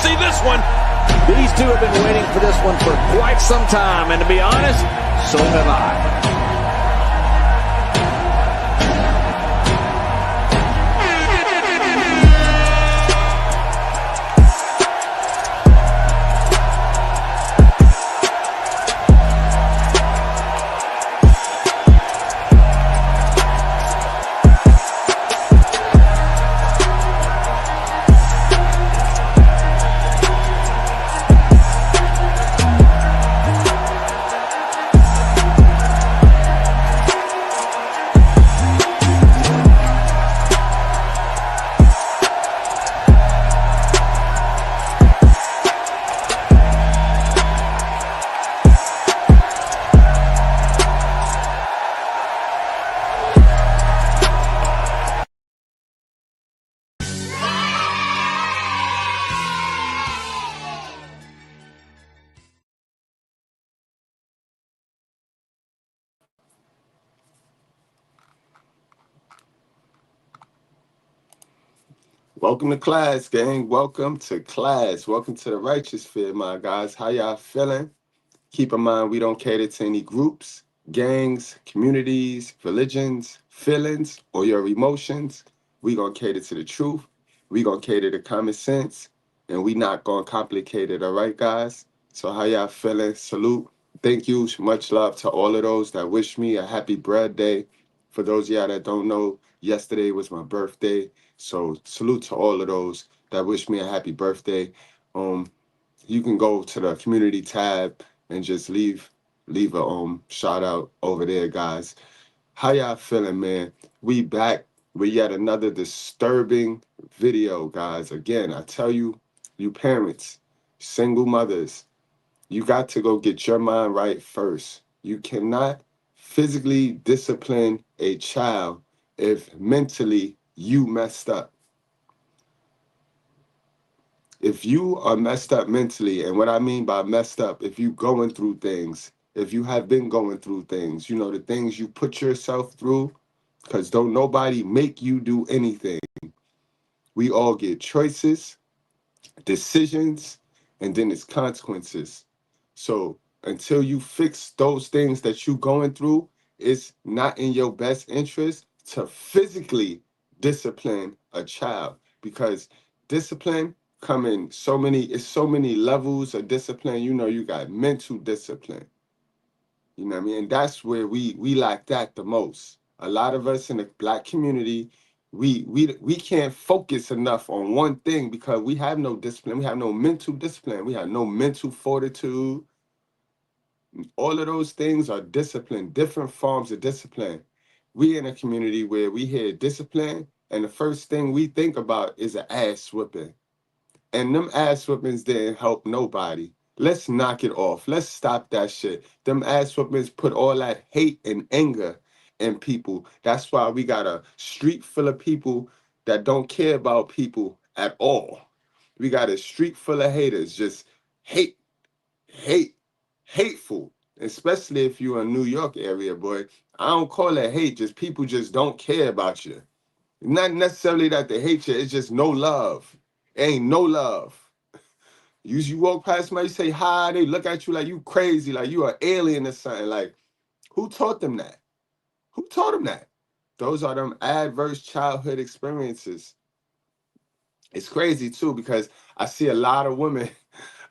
see this one. These two have been waiting for this one for quite some time, and to be honest, so have I. Welcome to class, gang. Welcome to class. Welcome to the Righteous Fear, my guys. How y'all feeling? Keep in mind, we don't cater to any groups, gangs, communities, religions, feelings, or your emotions. We gonna cater to the truth. We gonna cater to common sense, and we not gonna complicate it. All right, guys. So how y'all feeling? Salute. Thank you. Much love to all of those that wish me a happy birthday. For those of y'all that don't know, yesterday was my birthday. So salute to all of those that wish me a happy birthday. You can go to the community tab and just leave a shout out over there, guys. How y'all feeling, man? We back with yet another disturbing video, guys. Again, I tell you, you parents, single mothers, you got to go get your mind right first. You cannot physically discipline a child if mentally you messed up. If you are messed up mentally, and what I mean by messed up, if you going through things, if you have been going through things, you know, the things you put yourself through, because don't nobody make you do anything. We all get choices, decisions, and then it's consequences. So until you fix those things that you going through, it's not in your best interest to physically discipline a child, because discipline come in so many levels of discipline. You know, you got mental discipline. You know what I mean? And that's where we lack that the most. A lot of us in the Black community, we can't focus enough on one thing because we have no discipline. We have no mental discipline. We have no mental fortitude. All of those things are discipline, different forms of discipline. We in a community where we hear discipline, and the first thing we think about is an ass whipping. And them ass whippings didn't help nobody. Let's knock it off. Let's stop that shit. Them ass whippings put all that hate and anger in people. That's why we got a street full of people that don't care about people at all. We got a street full of haters, just hate, hate, hateful. Especially if you're in New York area, boy. I don't call it hate, just people just don't care about you. Not necessarily that they hate you, it's just no love. Ain't no love. You walk past somebody, you say hi, they look at you like you crazy, like you an alien or something. Like, who taught them that? Who taught them that? Those are them adverse childhood experiences. It's crazy too, because I see a lot of women,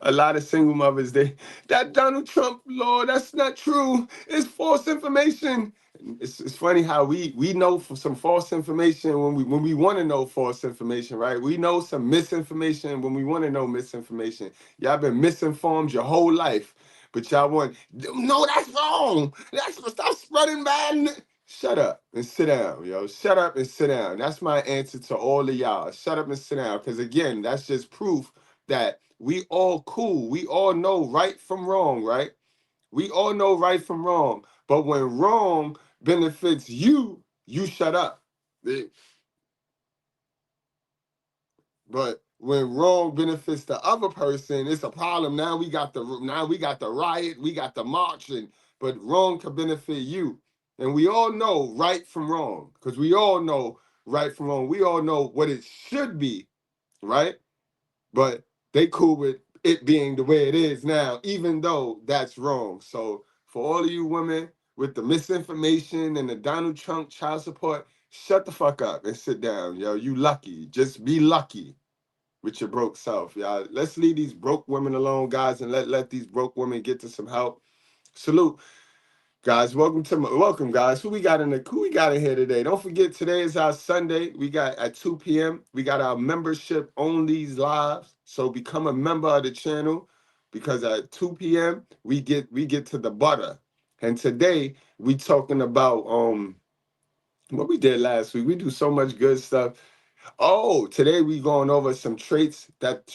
a lot of single mothers, that Donald Trump law, that's not true. It's false information. It's funny how we know for some false information when we want to know false information, right? We know some misinformation when we want to know misinformation. Y'all been misinformed your whole life, but y'all want, no, that's wrong. Stop spreading bad. Shut up and sit down, yo. Shut up and sit down. That's my answer to all of y'all. Shut up and sit down. Because again, that's just proof that we all cool. We all know right from wrong, right? We all know right from wrong. But when wrong benefits you, you shut up. But when wrong benefits the other person, it's a problem. Now we got the riot, we got the march, but wrong can benefit you. And we all know right from wrong, because we all know right from wrong. We all know what it should be, right? But They cool with it being the way it is now, even though that's wrong. So for all of you women with the misinformation and the Donald Trump child support, shut the fuck up and sit down, yo. You lucky. Just be lucky with your broke self, y'all. Let's leave these broke women alone, guys, and let these broke women get to some help. Salute. Guys, welcome, guys. Who we got in here today? Don't forget, today is our Sunday. We got at 2 p.m. We got our membership only lives. So become a member of the channel, because at 2 p.m. we get to the butter. And today we talking about what we did last week. We do so much good stuff. Oh, today we going over some traits that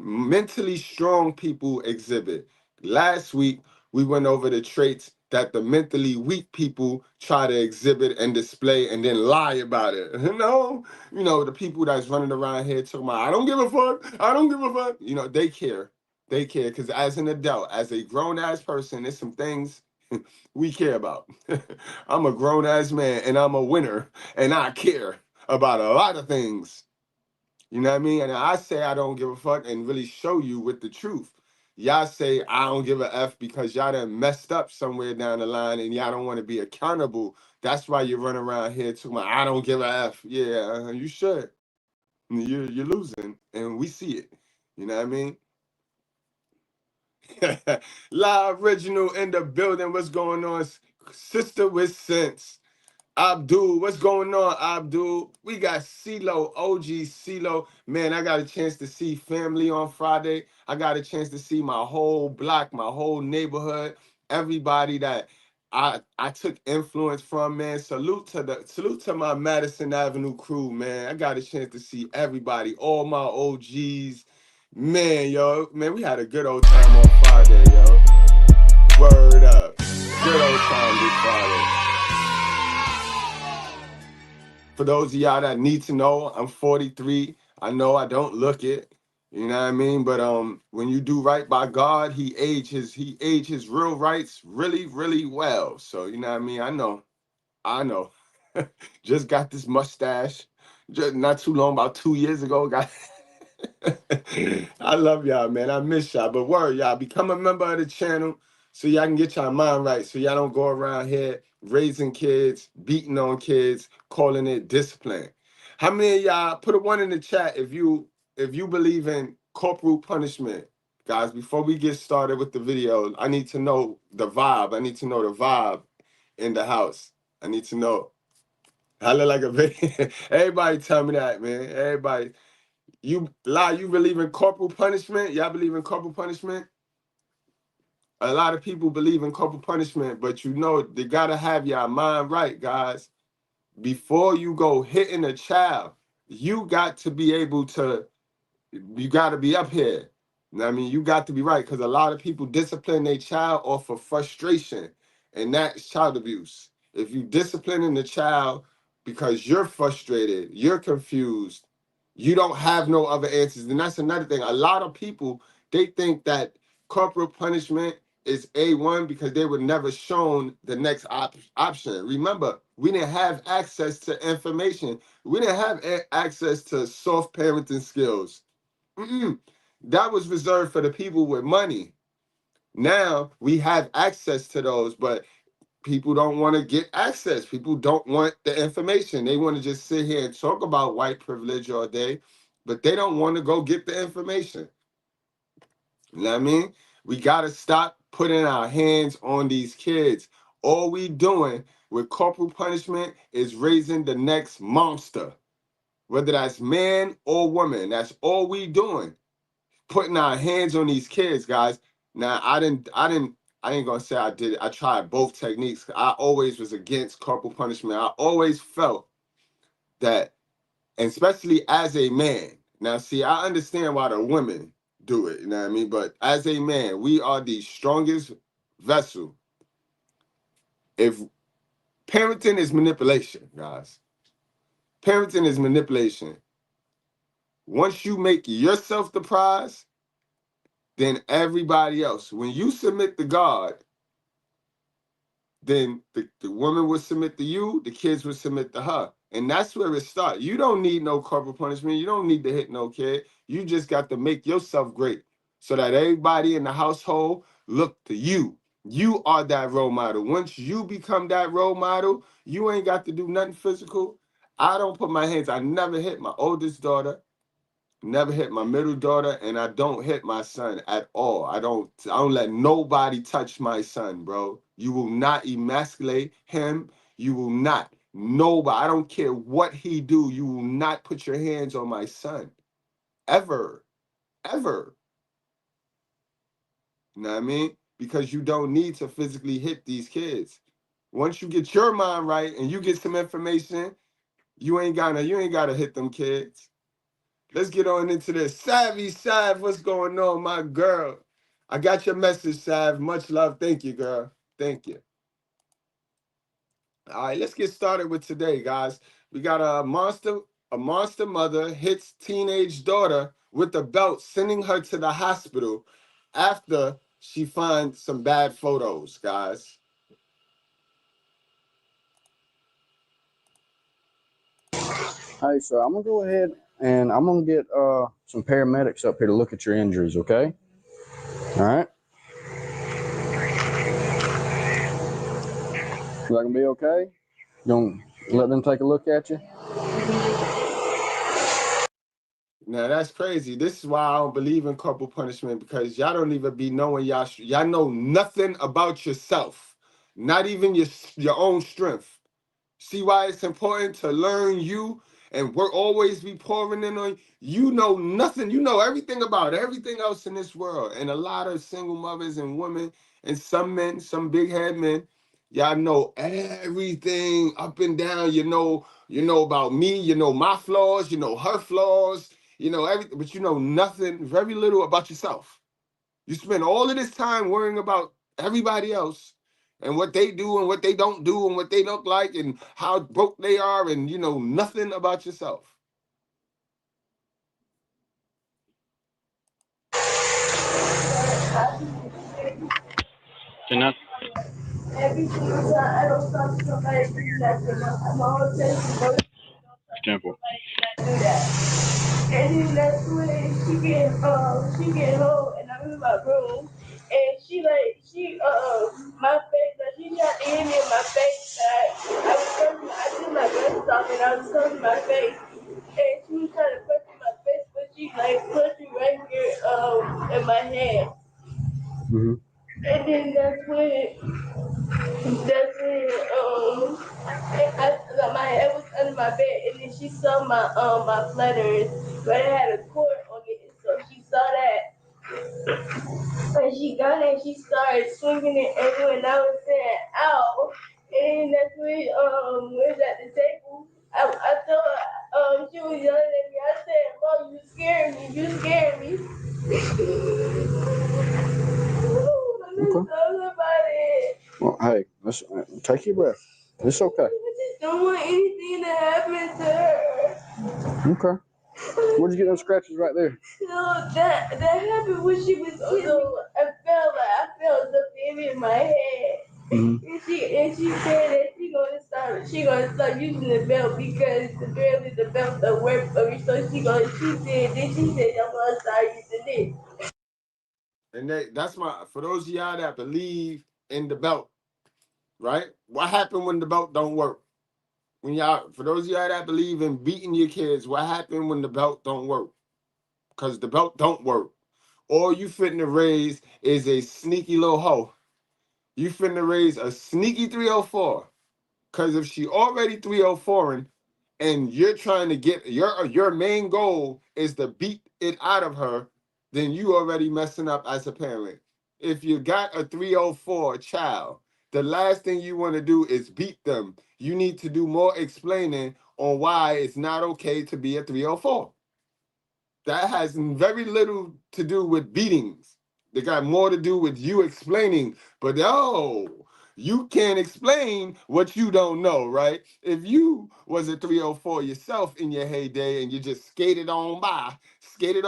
mentally strong people exhibit. Last week we went over the traits that the mentally weak people try to exhibit and display and then lie about it. The people that's running around here talking about, I don't give a fuck, I don't give a fuck. They care. They care, because as an adult, as a grown ass person, there's some things we care about. I'm a grown ass man and I'm a winner and I care about a lot of things. You know what I mean? And I say I don't give a fuck and really show you with the truth. Y'all say I don't give a F because y'all done messed up somewhere down the line and y'all don't want to be accountable. That's why you run around here talking about I don't give a F. Yeah, you should. You're losing and we see it. You know what I mean? Live original in the building. What's going on? Sister with sense. Abdul, what's going on, Abdul? We got CeeLo, OG CeeLo. Man, I got a chance to see family on Friday. I got a chance to see my whole block, my whole neighborhood, everybody that I took influence from, man. Salute to my Madison Avenue crew, man. I got a chance to see everybody, all my OGs. Man, man, we had a good old time on Friday, yo. Word up. Good old time this Friday. For those of y'all that need to know, I'm 43. I know I don't look it. You know what I mean? But when you do right by God, he aged his real rights really, really well. So you know what I mean? I know. Just got this mustache. Just not too long, about 2 years ago. Got I love y'all, man. I miss y'all. But word, y'all, become a member of the channel so y'all can get y'all mind right. So y'all don't go around here raising kids, beating on kids, calling it discipline. How many of y'all put a 1 in the chat if you believe in corporal punishment? Guys, before we get started with the video, I need to know the vibe. I need to know the vibe in the house. I need to know. I look like a video. Everybody tell me that, man. Everybody. You believe in corporal punishment? Y'all believe in corporal punishment? A lot of people believe in corporal punishment, but they gotta have your mind right, guys. Before you go hitting a child, you got to be able to, you got to be up here. You know what I mean? You got to be right, because a lot of people discipline their child off of frustration, and that's child abuse. If you disciplining the child because you're frustrated, you're confused, you don't have no other answers. And that's another thing. A lot of people, they think that corporal punishment is A1 because they were never shown the next option. Remember, we didn't have access to information. We didn't have access to soft parenting skills. That was reserved for the people with money. Now we have access to those, but people don't want to get access. People don't want the information. They want to just sit here and talk about white privilege all day, but they don't want to go get the information. You know what I mean? We got to stop putting our hands on these kids. All we doing with corporal punishment is raising the next monster, whether that's man or woman. That's all we doing. Putting our hands on these kids, guys. Now, I ain't gonna say I did it. I tried both techniques. I always was against corporal punishment. I always felt that, and especially as a man. Now, see, I understand why the women do it, you know what I mean? But as a man, we are the strongest vessel. If parenting is manipulation, guys, parenting is manipulation. Once you make yourself the prize, then everybody else, when you submit to God, then the woman will submit to you, the kids will submit to her. And that's where it starts. You don't need no corporal punishment. You don't need to hit no kid. You just got to make yourself great so that everybody in the household look to you. You are that role model. Once you become that role model, you ain't got to do nothing physical. I don't put my hands. I never hit my oldest daughter, never hit my middle daughter, and I don't hit my son at all. I don't let nobody touch my son, bro. You will not emasculate him. You will not. Nobody. I don't care what he do. You will not put your hands on my son. Ever. Ever. You know what I mean? Because you don't need to physically hit these kids. Once you get your mind right and you get some information, you ain't gotta hit them kids. Let's get on into this. Savvy Sav, what's going on, my girl? I got your message, Sav. Much love. Thank you, girl. Thank you. All right, let's get started with today, guys. We got a monster mother hits teenage daughter with a belt, sending her to the hospital after she finds some bad photos, guys. Hey, so I'm gonna go ahead and I'm gonna get some paramedics up here to look at your injuries, okay? All right. Is that gonna be okay? You gonna let them take a look at you? Now that's crazy. This is why I don't believe in corporal punishment, because y'all don't even be knowing y'all know nothing about yourself, not even your own strength. See why it's important to learn you, and we're always be pouring in on you. You know nothing. You know everything about everything else in this world. And a lot of single mothers and women and some men, some big head men, y'all know everything up and down. You know about me, you know my flaws, you know her flaws, you know everything, but you know nothing, very little about yourself. You spend all of this time worrying about everybody else and what they do and what they don't do and what they look like and how broke they are, and you know nothing about yourself. Can I? Every single time I don't talk to somebody do nothing. I'm always telling you, Temple. do that. And then that's when she get home and I'm in my room and my face, like she tried to hit me in my face. I took my glasses off and I was covering my face. And she was trying to punch in my face, but she like punched me right here in my hand. Mm-hmm. And then my head was under my bed, and then she saw my flutters, but it had a cord on it, so she saw that, and she got it, and she started swinging it everywhere, and I was saying, "Ow!" And that's when we was at the table. I told her she was yelling at me. I said, "Mom, you scared me! You scared me!" Ooh, I'm Okay. so about it. Well, hey, let's take your breath. It's okay. I just don't want anything to happen to her. Okay. Where'd you get those scratches right there? No, that happened when she was little. I felt the baby in my head. Mm-hmm. And she said that she gonna start using the belt because apparently the belt don't work for me. So she said I'm gonna start using it. And that's my, for those of y'all that believe in the belt, right? What happened when the belt don't work? When y'all, for those of y'all that believe in beating your kids, what happened when the belt don't work? Because the belt don't work. All you finna raise is a sneaky little hoe. You finna raise a sneaky 304. Because if she already 304ing and you're trying to get your main goal is to beat it out of her, then you already messing up as a parent. If you got a 304 child, the last thing you want to do is beat them. You need to do more explaining on why it's not okay to be a 304. That has very little to do with beatings. They got more to do with you explaining. But oh, you can't explain what you don't know, right? If you was a 304 yourself in your heyday and you just skated on by, you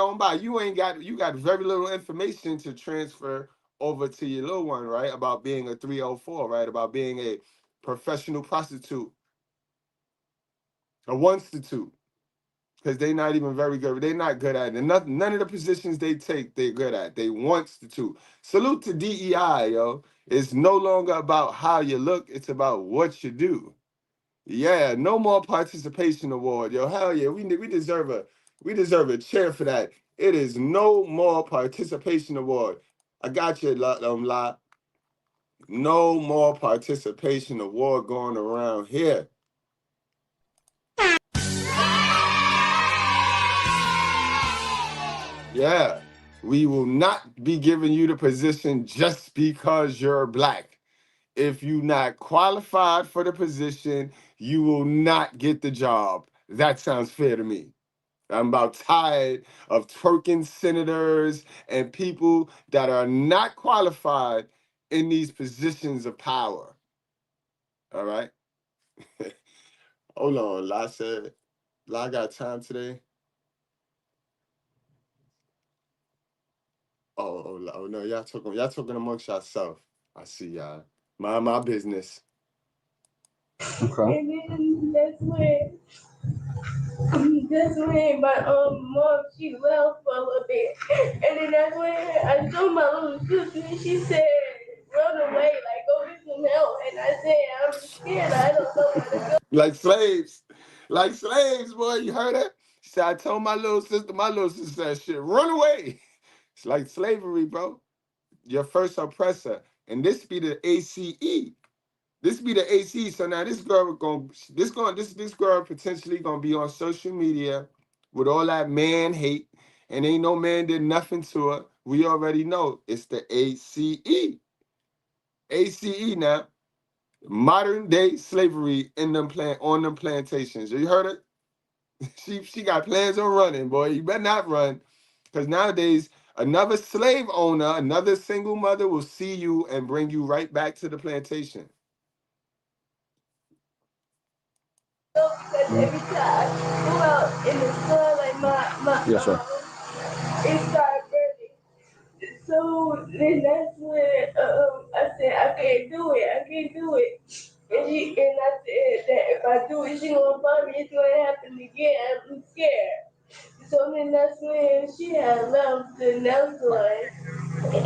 got very little information to transfer over to your little one, right? About being a 304, right? About being a professional prostitute. a 1 to 2. Because they're not even very good. They're not good at it. None of the positions they take, they're good at. They 1 to 2. Salute to DEI, yo. It's no longer about how you look. It's about what you do. Yeah, no more participation award, yo. Hell yeah, we deserve a chair for that. It is no more participation award. I got you, La. No more participation award going around here. Yeah, we will not be giving you the position just because you're black. If you're not qualified for the position, you will not get the job. That sounds fair to me. I'm about tired of twerking senators and people that are not qualified in these positions of power. All right? Hold on, La said. La got time today? Oh no, y'all talking amongst yourself. I see y'all. Mind my business. Okay. And then that's when my mom, she left for a little bit. And then that's when I told my little sister, and she said, run away, like go get some help. And I said, I'm scared, I don't know where to go. Like slaves, boy. You heard it? She said, I told my little sister said, shit, run away. It's like slavery, bro. Your first oppressor. And this be the ACE. This be the AC. So now this girl potentially gonna be on social media with all that man hate, and ain't no man did nothing to her. We already know it's the ACE. ACE now. Modern day slavery in on them plantations. You heard it? She got plans on running, boy. You better not run. Because nowadays, another slave owner, another single mother will see you and bring you right back to the plantation. Because every time I go out in the sun, like my Yes, sir. it started burning. So then that's when I said I can't do it. And I said that if I do it, she gonna find me. It's gonna happen again. I'm scared. So then that's when she had left the nail salon, and she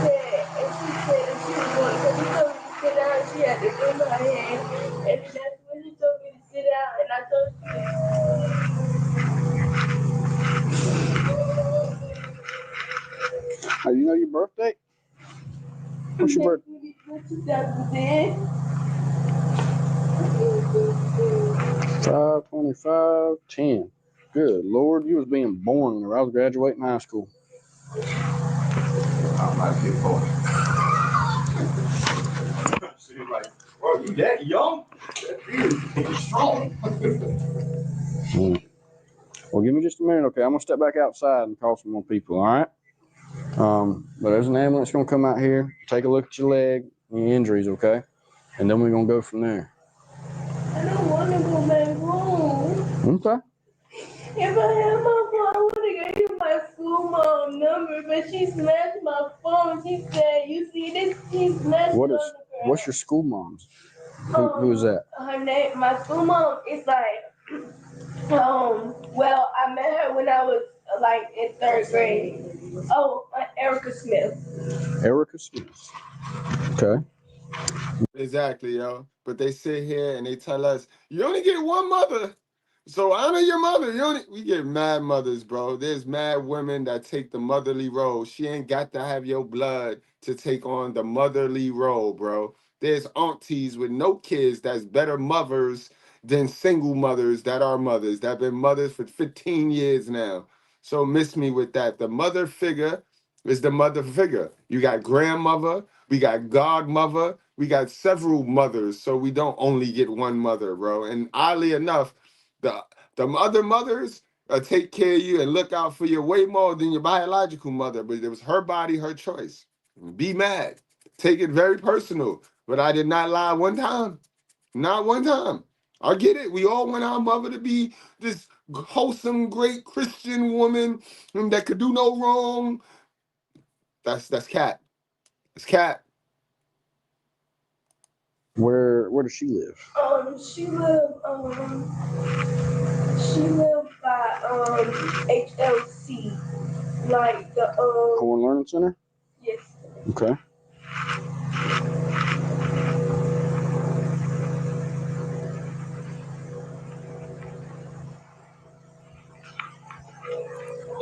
said that she was going because she told me to sit down. She had to do my hand, and then that's when she told me to sit down, and I told Hey, you know your birthday? What's your birthday? 2010. 5/25/10. Good Lord, you was being born when I was graduating high school. I might get born. So you're like, bro, you that young? That is strong. Well, give me just a minute, okay? I'm gonna step back outside and call some more people, all right? But there's an ambulance gonna come out here, take a look at your leg and your injuries, okay? And then we're gonna go from there. I don't want to go back home. Okay. If I have my phone, I want to give you my school mom number, but she smashed my phone. She said, "You see this? She smashed it on the ground." What's your school mom's? Who is that? Her name, my school mom is like, well, I met her when I was like in 3rd grade. Oh, Erica Smith. Erica Smith. Okay. Exactly, yo. But they sit here and they tell us, you only get one mother. So honor your mother. We get mad mothers, bro. There's mad women that take the motherly role. She ain't got to have your blood to take on the motherly role, bro. There's aunties with no kids that's better mothers than single mothers that are mothers, that been mothers for 15 years now. So miss me with that. The mother figure is the mother figure. You got grandmother, we got godmother, we got several mothers, so we don't only get one mother, bro. And oddly enough, the other mothers take care of you and look out for you way more than your biological mother. But it was her body, her choice. Be mad. Take it very personal. But I did not lie one time. Not one time. I get it. We all want our mother to be this wholesome, great Christian woman that could do no wrong. That's cat. It's cat. Where does she live? She lived by HLC, like the Corn Learning Center? Yes. Okay.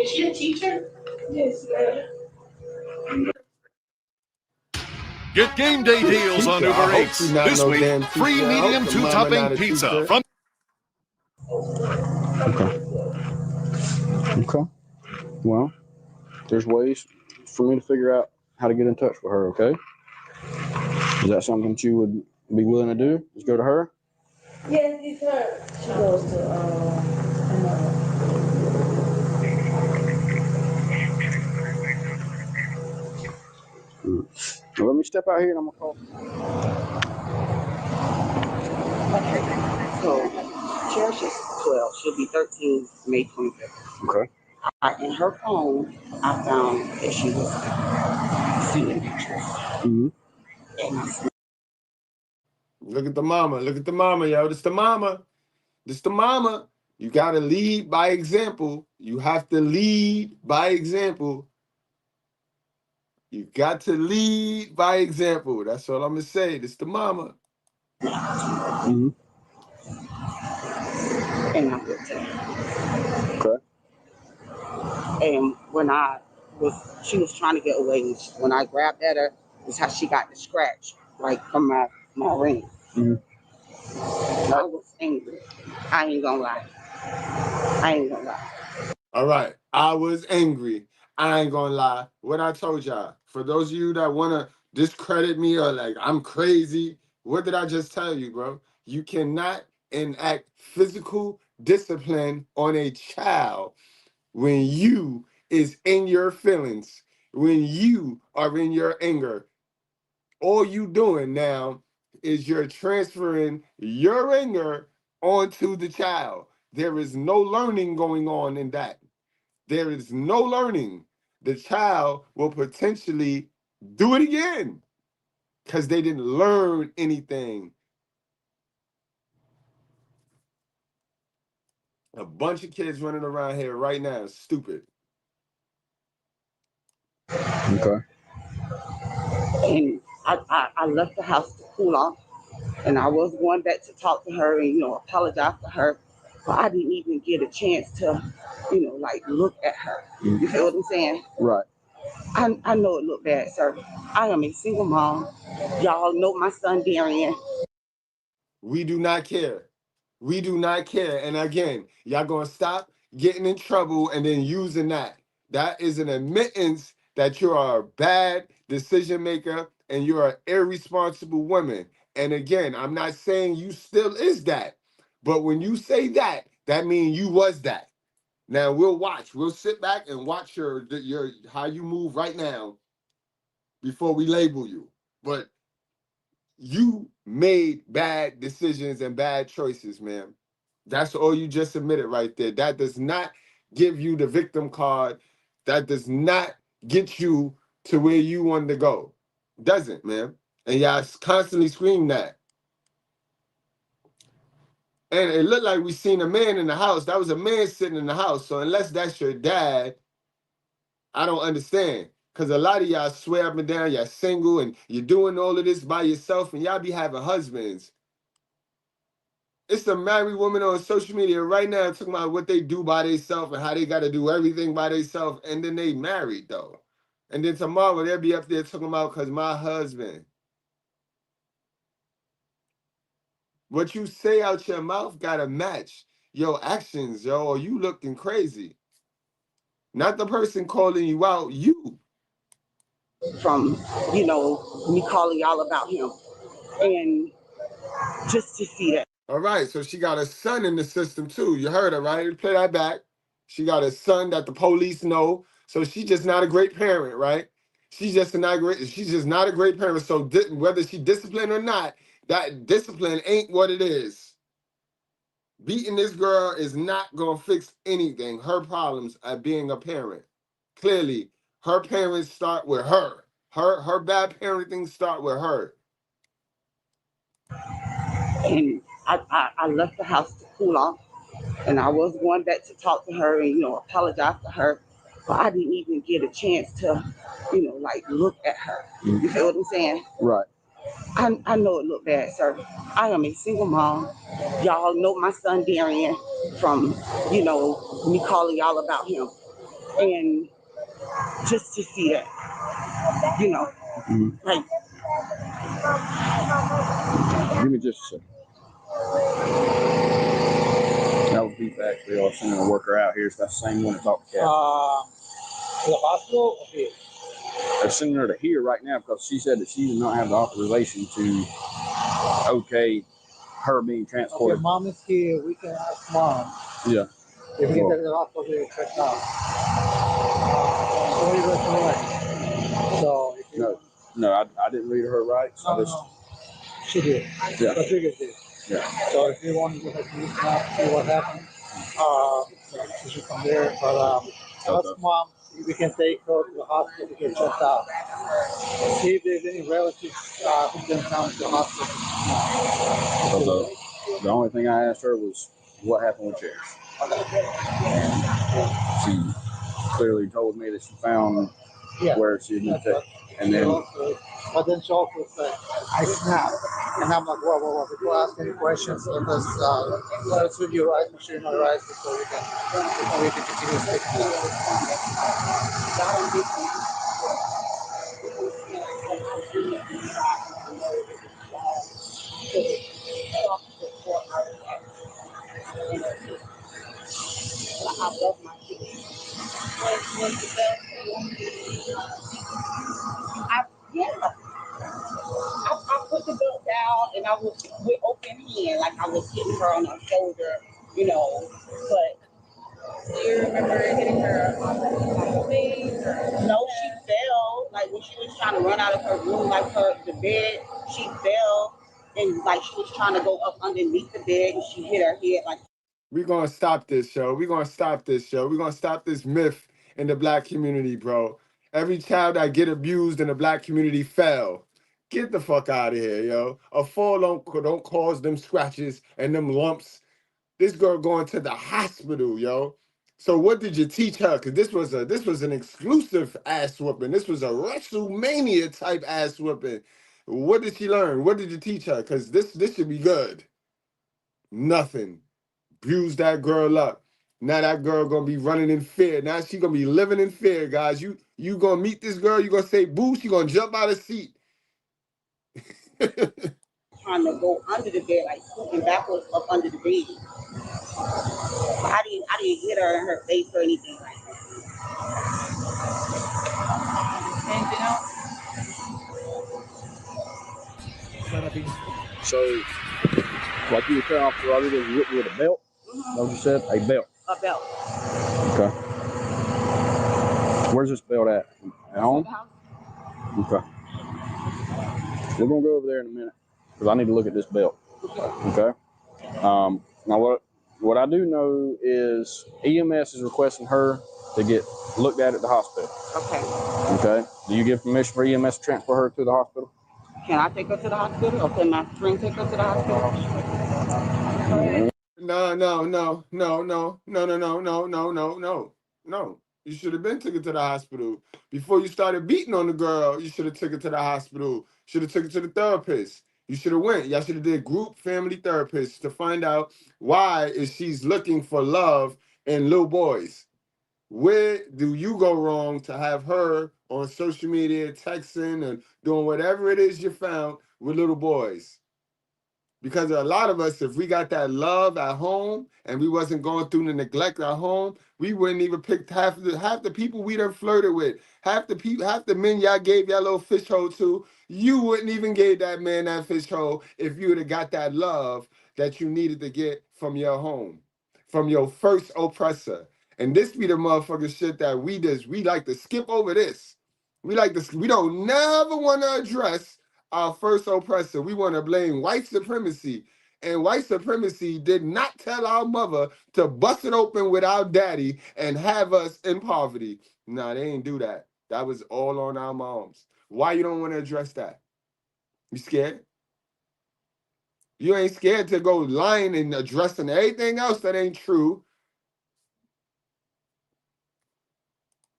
Is she a teacher? Yes, ma'am. Get game day deals on Teacher, I Uber hope Eats. she's not This no week, damn free teacher. I hope medium the mama two-topping not a pizza teacher. from... Okay. Well, there's ways for me to figure out how to get in touch with her, okay? Is that something that you would be willing to do? Just go to her? Yes, it's her. She goes to Well, let me step out here and I'm gonna call. So, Cherish is 12. She'll be 13 May 25th. Okay. In her phone, I found that she was sending pictures. Mm-hmm. And I said, Look at the mama. Look at the mama, yo. This the mama. This the mama. You got to lead by example. You have to lead by example. You got to lead by example. That's all I'm going to say. This the mama. Mm-hmm. and I went to her. Okay. And when she was trying to get away. And when I grabbed at her, is how she got the scratch, like from my ring. Mm-hmm. I was angry. I ain't gonna lie. All right. I was angry. I ain't going to lie. What I told y'all, for those of you that want to discredit me or like I'm crazy, what did I just tell you, bro? You cannot enact physical discipline on a child when you is in your feelings, when you are in your anger. All you doing now is you're transferring your anger onto the child. There is no learning going on in that. There is no learning. The child will potentially do it again because they didn't learn anything. A bunch of kids running around here right now is stupid. Okay. And I left the house to cool off. And I was going back to talk to her and, apologize to her. But I didn't even get a chance to, look at her. You feel what I'm saying? Right. I know it looked bad, sir. I am a single mom. Y'all know my son, Darian. We do not care. We do not care. And again, y'all gonna stop getting in trouble and then using that. That is an admittance that you are a bad decision maker and you're an irresponsible woman. And again, I'm not saying you still is that. But when you say that, that means you was that. Now we'll watch. We'll sit back and watch your how you move right now before we label you. But you made bad decisions and bad choices, man. That's all you just admitted right there. That does not give you the victim card. That does not get you to where you want to go. Doesn't, man. And y'all constantly scream that. And it looked like we seen a man in the house. That was a man sitting in the house. So unless that's your dad, I don't understand. Because a lot of y'all swear up and down, y'all single and you're doing all of this by yourself and y'all be having husbands. It's a married woman on social media right now talking about what they do by themselves and how they got to do everything by themselves. And then they married, though. And then tomorrow they'll be up there talking about because my husband. What you say out your mouth got to match your actions, yo, or you looking crazy. Not the person calling you out, you. From, me calling y'all about him. And just to see that. All right, so she got a son in the system too. You heard her, right? Play that back. She got a son that the police know. So she's just not a great parent, right? She's just not a great parent. So whether she disciplined or not, that discipline ain't what it is. Beating this girl is not gonna fix anything. Her problems are being a parent. Clearly, her parents start with her. Her bad parenting start with her. I left the house to cool off, and I was going back to talk to her and, apologize to her, but I didn't even get a chance to, like look at her. You feel what I'm saying? Right. I know it looked bad, sir. I am a single mom. Y'all know my son Darian from, me calling y'all about him. And just to see that, like, Give me just a second. That was Beef actually. I was sending a worker out here. So that's the same one that talked to Cat. The hospital? Okay. They're sending her to here right now because she said that she did not have the authorization to okay her being transported. Okay, mom is here. We can ask mom. Yeah. If we get to the hospital, we'll check out. So what are you going to write? So if you No, I didn't read her right. So no. She did. Yeah. Rodriguez did. Yeah. So if you want to go ahead and listen up, see what happened, you should come there. But ask mom if we can take her to the hospital to get checked out. See if there's any relatives who can come to the hospital. So the only thing I asked her was what happened with Cherish. She clearly told me that she found where she had been taken. And then But then she also said, I snapped. And I'm like, whoa. Before I ask any questions, let's review your eyes, make sure you're not right before we can continue speaking. I love my kids. I put the belt down and I was with open hand, like I was hitting her on her shoulder, but do you remember hitting her on the face? No, she fell. Like when she was trying to run out of her room, like the bed, she fell and like she was trying to go up underneath the bed and she hit her head like. We're going to stop this show. We're going to stop this myth in the black community, bro. Every child that get abused in the black community fell. Get the fuck out of here, yo. A fall don't cause them scratches and them lumps. This girl going to the hospital, yo. So what did you teach her? Because this was an exclusive ass whooping. This was a WrestleMania type ass whooping. What did she learn? What did you teach her? Because this should be good. Nothing. Bruise that girl up. Now that girl gonna be running in fear. Now she gonna be living in fear, guys. You gonna meet this girl, you gonna say boo, she gonna jump out of the seat. Trying to go under the bed, like scooting backwards up under the bed. I didn't hit her in her face or anything like that. Anything else? so like you were telling Officer Rodriguez, you whipped me with a belt? Mm-hmm. What you said? A belt. A belt. Okay. Where's this belt at? At home? Okay. We're gonna go over there in a minute because I need to look at this belt. Okay. Now what I do know is EMS is requesting her to get looked at the hospital. Okay. Okay. Do you give permission for EMS to transport her to the hospital? Can I take her to the hospital, or can my friend take her to the hospital? No. You should have been took her to the hospital. Before you started beating on the girl, you should have took her to the hospital. Should have took her to the therapist. You should have went. Y'all should have did group family therapists to find out why is she's looking for love in little boys. Where do you go wrong to have her on social media, texting and doing whatever it is you found with little boys? Because a lot of us, if we got that love at home and we wasn't going through the neglect at home, we wouldn't even pick half the people we done flirted with. Half the men y'all gave y'all little fish hole to, you wouldn't even give that man that fish hole if you would have got that love that you needed to get from your home, from your first oppressor. And this be the motherfucking shit that we like to skip over this. We don't never want to address our first oppressor. We want to blame white supremacy. And white supremacy did not tell our mother to bust it open with our daddy and have us in poverty. Nah, they ain't do that. That was all on our moms. Why you don't want to address that? You scared? You ain't scared to go lying and addressing everything else that ain't true.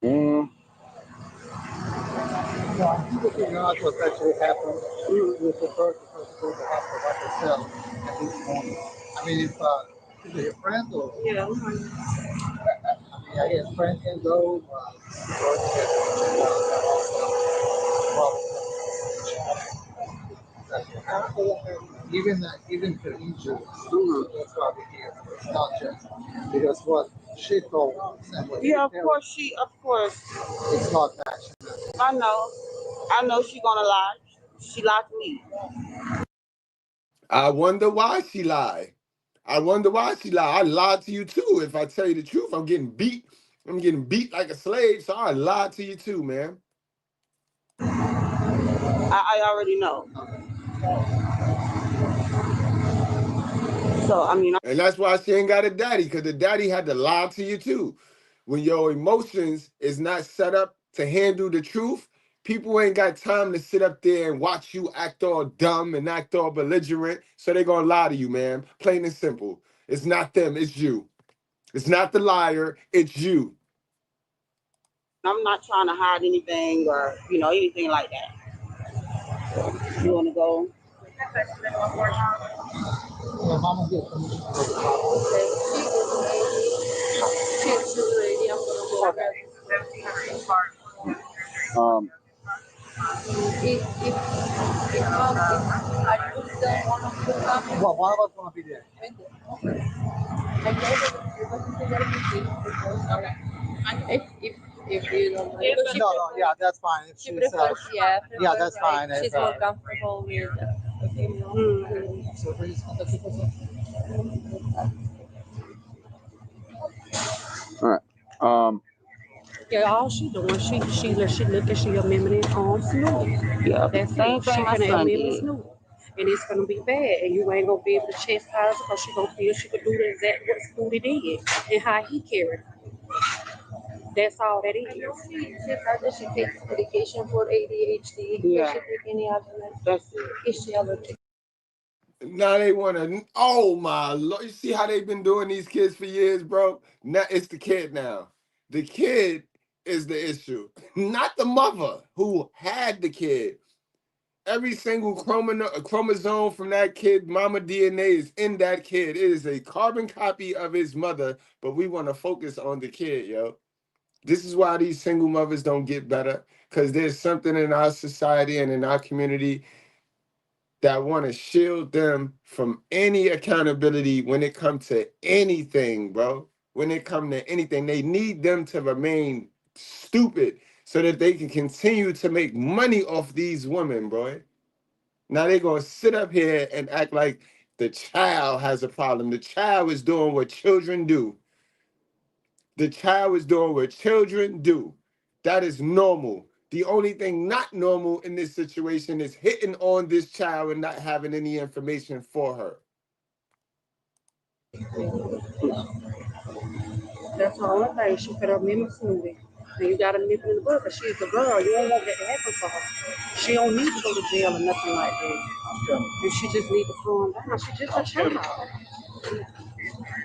Mm. No, I'm still figuring out what actually happened with the first to go to the hospital by herself at this moment. I mean, if your friend or Yeah. I mean, I guess friend can go, or get even for injuries, that's why we're here. It's not just because what she told us and what Yeah, of she course of course. it's not that. I know she gonna lie. She lied to me. I wonder why she lied. I wonder why she lied. I lied to you too. If I tell you the truth, I'm getting beat. I'm getting beat like a slave, so I lied to you too, man. I already know. So I mean, And that's why she ain't got a daddy, because the daddy had to lie to you too. When your emotions is not set up to handle the truth, people ain't got time to sit up there and watch you act all dumb and act all belligerent. So they gonna lie to you, man. Plain and simple. It's not them, it's you. It's not the liar, it's you. I'm not trying to hide anything or anything like that. You want to go? Well, Mama gets permission to go to the Um, well, one of us gonna be there. If you don't mind. No, yeah, that's fine. If She she's, prefers, yeah, that's fine. She's If, more comfortable with a female. so please contact the person. all right. Yeah, all she doing, she looking, she amendment smooth. Yeah, That's same it. thing She my finna son amendment did. smooth. And it's gonna be bad. And you ain't gonna be able to chastise her because she gonna feel she could do the exact what Scooty did and how he carried her. That's all that I know is. she said that she takes medication for ADHD. Yeah. Does she take any other medication? That's it. Is she allergic? Now they wanna, oh my Lord. You see how they've been doing these kids for years, bro? Now it's the kid now. The kid is the issue, not the mother who had the kid. Every single chromosome from that kid, mama DNA is in that kid. It is a carbon copy of his mother, but we want to focus on the kid, yo. This is why these single mothers don't get better, because there's something in our society and in our community that want to shield them from any accountability when it comes to anything, bro. When it comes to anything, they need them to remain stupid so that they can continue to make money off these women, bro. Now they're going to sit up here and act like the child has a problem. The child is doing what children do. The child is doing what children do. That is normal. The only thing not normal in this situation is hitting on this child and not having any information for her. That's the only thing. She finna amendment smooth. And you gotta nip it in the bud because she's a girl. You don't want that to happen for her. She don't need to go to jail or nothing like that. And she just need to calm down. She's just a child.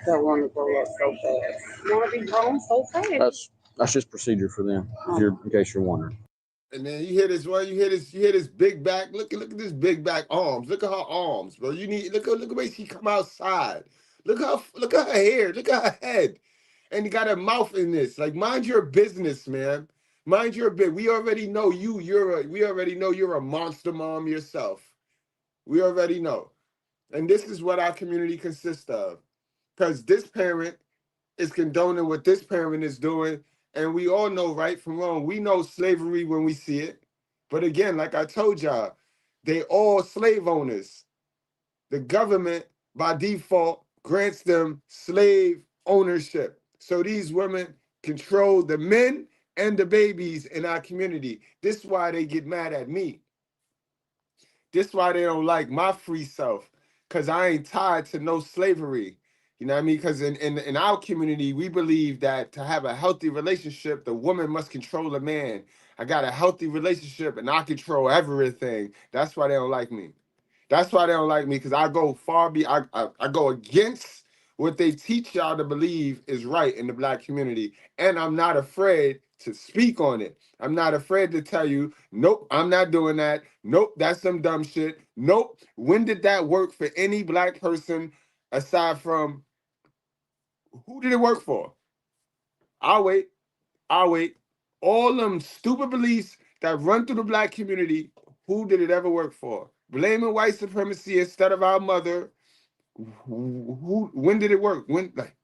That want to grow up so fast. Wanna be grown so fast. That's just procedure for them. In case you're wondering. And then you hear this one, you hear this big back. Look at this big back arms. Look at her arms, bro. You need look at the way she come outside. Look at her hair. Look at her head. And you got a mouth in this. Like, mind your business, man. Mind your bit. We already know you. We already know you're a monster mom yourself. We already know. And this is what our community consists of. Because this parent is condoning what this parent is doing. And we all know right from wrong. We know slavery when we see it. But again, like I told y'all, they all slave owners. The government, by default, grants them slave ownership. So these women control the men and the babies in our community. This is why they get mad at me. This is why they don't like my free self, because I ain't tied to no slavery. You know what I mean? Because in our community, we believe that to have a healthy relationship, the woman must control the man. I got a healthy relationship and I control everything. That's why they don't like me. That's why they don't like me, because I go far I go against what they teach y'all to believe is right in the Black community. And I'm not afraid to speak on it. I'm not afraid to tell you, nope, I'm not doing that. Nope, that's some dumb shit. Nope. When did that work for any Black person aside from who did it work for? I'll wait. I'll wait. All them stupid beliefs that run through the Black community, who did it ever work for? Blaming white supremacy instead of our mother. When did it work? When, like,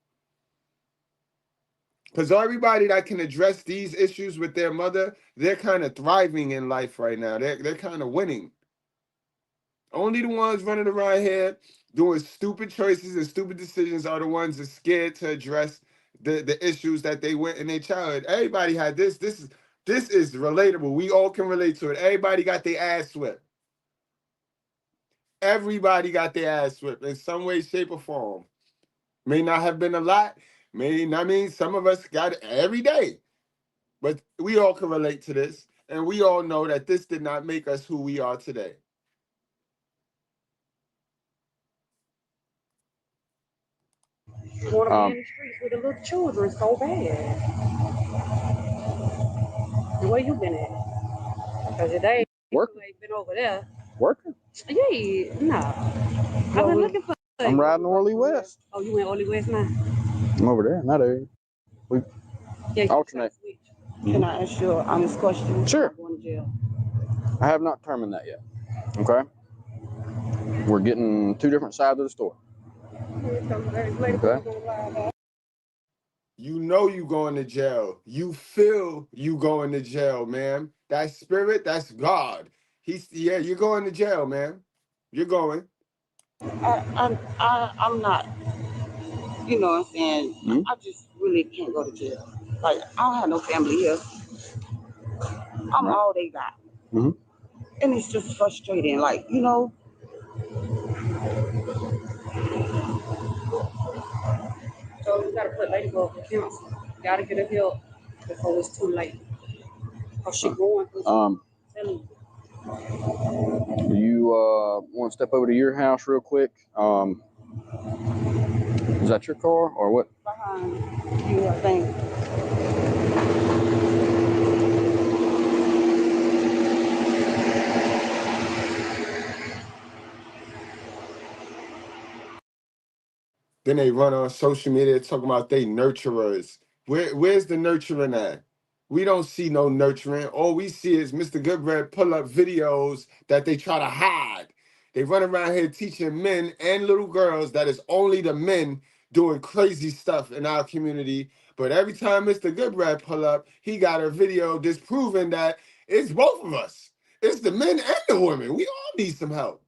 because everybody that can address these issues with their mother, they're kind of thriving in life right now. They're kind of winning. Only the ones running around here doing stupid choices and stupid decisions are the ones that's scared to address the issues that they went in their childhood. Everybody had this. This is relatable. We all can relate to it. Everybody got their ass whipped. Everybody got their ass whipped in some way, shape, or form. May not have been a lot. Some of us got it every day. But we all can relate to this. And we all know that this did not make us who we are today. You want to be in the streets with the little children so bad. And where you been at? Because today you ain't been over there. Working. Yeah, no. I've been looking for you. I'm riding Orly West. Oh, you in Orly West now? I'm over there in that area. We alternate. Can I ask you an honest question? Sure. Going to jail. I have not determined that yet. Okay. We're getting two different sides of the story. Okay. You know you going to jail. You feel you going to jail, man. That spirit, that's God. You're going to jail, man. You're going. I'm not, you know what I'm saying? Mm-hmm. I just really can't go to jail. Like, I don't have no family here. I'm all they got. Mm-hmm. And it's just frustrating. Like, you know. So you got to put Ladybug in counsel. You got to get her help before it's too late. Because she going through something. Do you want to step over to your house real quick? Is that your car or what? Behind you, I think. Then they run on social media talking about they nurturers. Where's the nurturing at? We don't see no nurturing. All we see is Mr. Goodbread pull up videos that they try to hide. They run around here teaching men and little girls that it's only the men doing crazy stuff in our community. But every time Mr. Goodbread pull up, he got a video disproving that it's both of us. It's the men and the women. We all need some help.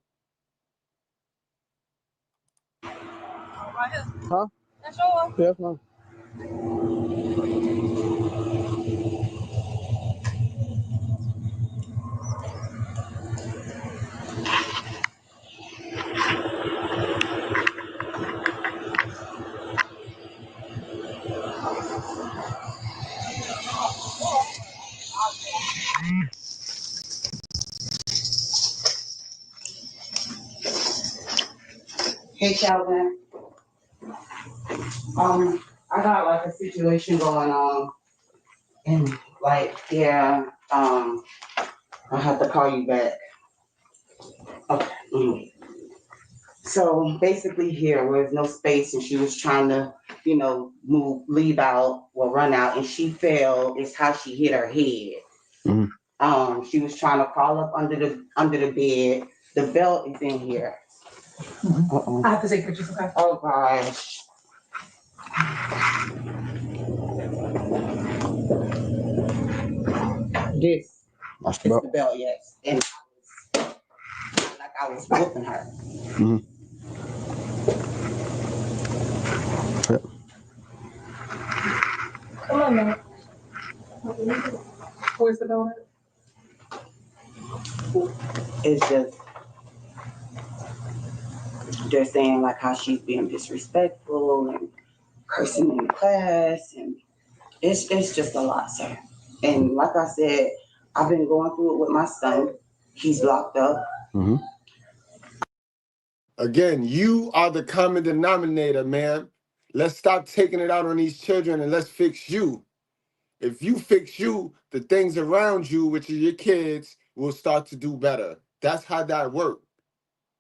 Right here. Huh? That's yours? Yeah, that's mine. Hey, Calvin. I got like a situation going on, and like, yeah, I'll have to call you back. Okay. Mm-hmm. So basically, here was no space, and she was trying to, you know, run out, and she fell. It's how she hit her head. Mm-hmm. She was trying to crawl up under the bed. The belt is in here. I have to take pictures, okay? Oh gosh. This is the belt, yes. And I was whooping her. Mm-hmm. Yep. Come on, man. Where's the belt at? It's just, they're saying like how she's being disrespectful and cursing in class, and it's just a lot, sir. And like I said, I've been going through it with my son. He's locked up. Mm-hmm. Again, you are the common denominator, man. Let's stop taking it out on these children and let's fix you. If you fix you, the things around you, which are your kids, will start to do better. That's how that works.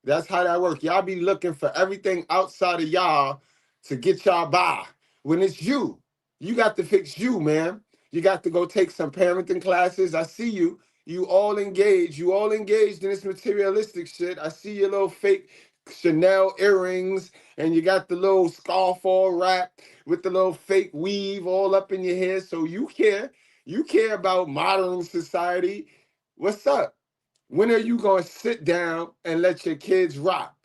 That's how that works. Y'all be looking for everything outside of y'all to get y'all by. When it's you, you got to fix you, man. You got to go take some parenting classes. I see you. You all engaged. You all engaged in this materialistic shit. I see your little fake Chanel earrings, and you got the little scarf all wrapped with the little fake weave all up in your hair. So you care. You care about modern society. What's up? When are you going to sit down and let your kids rock?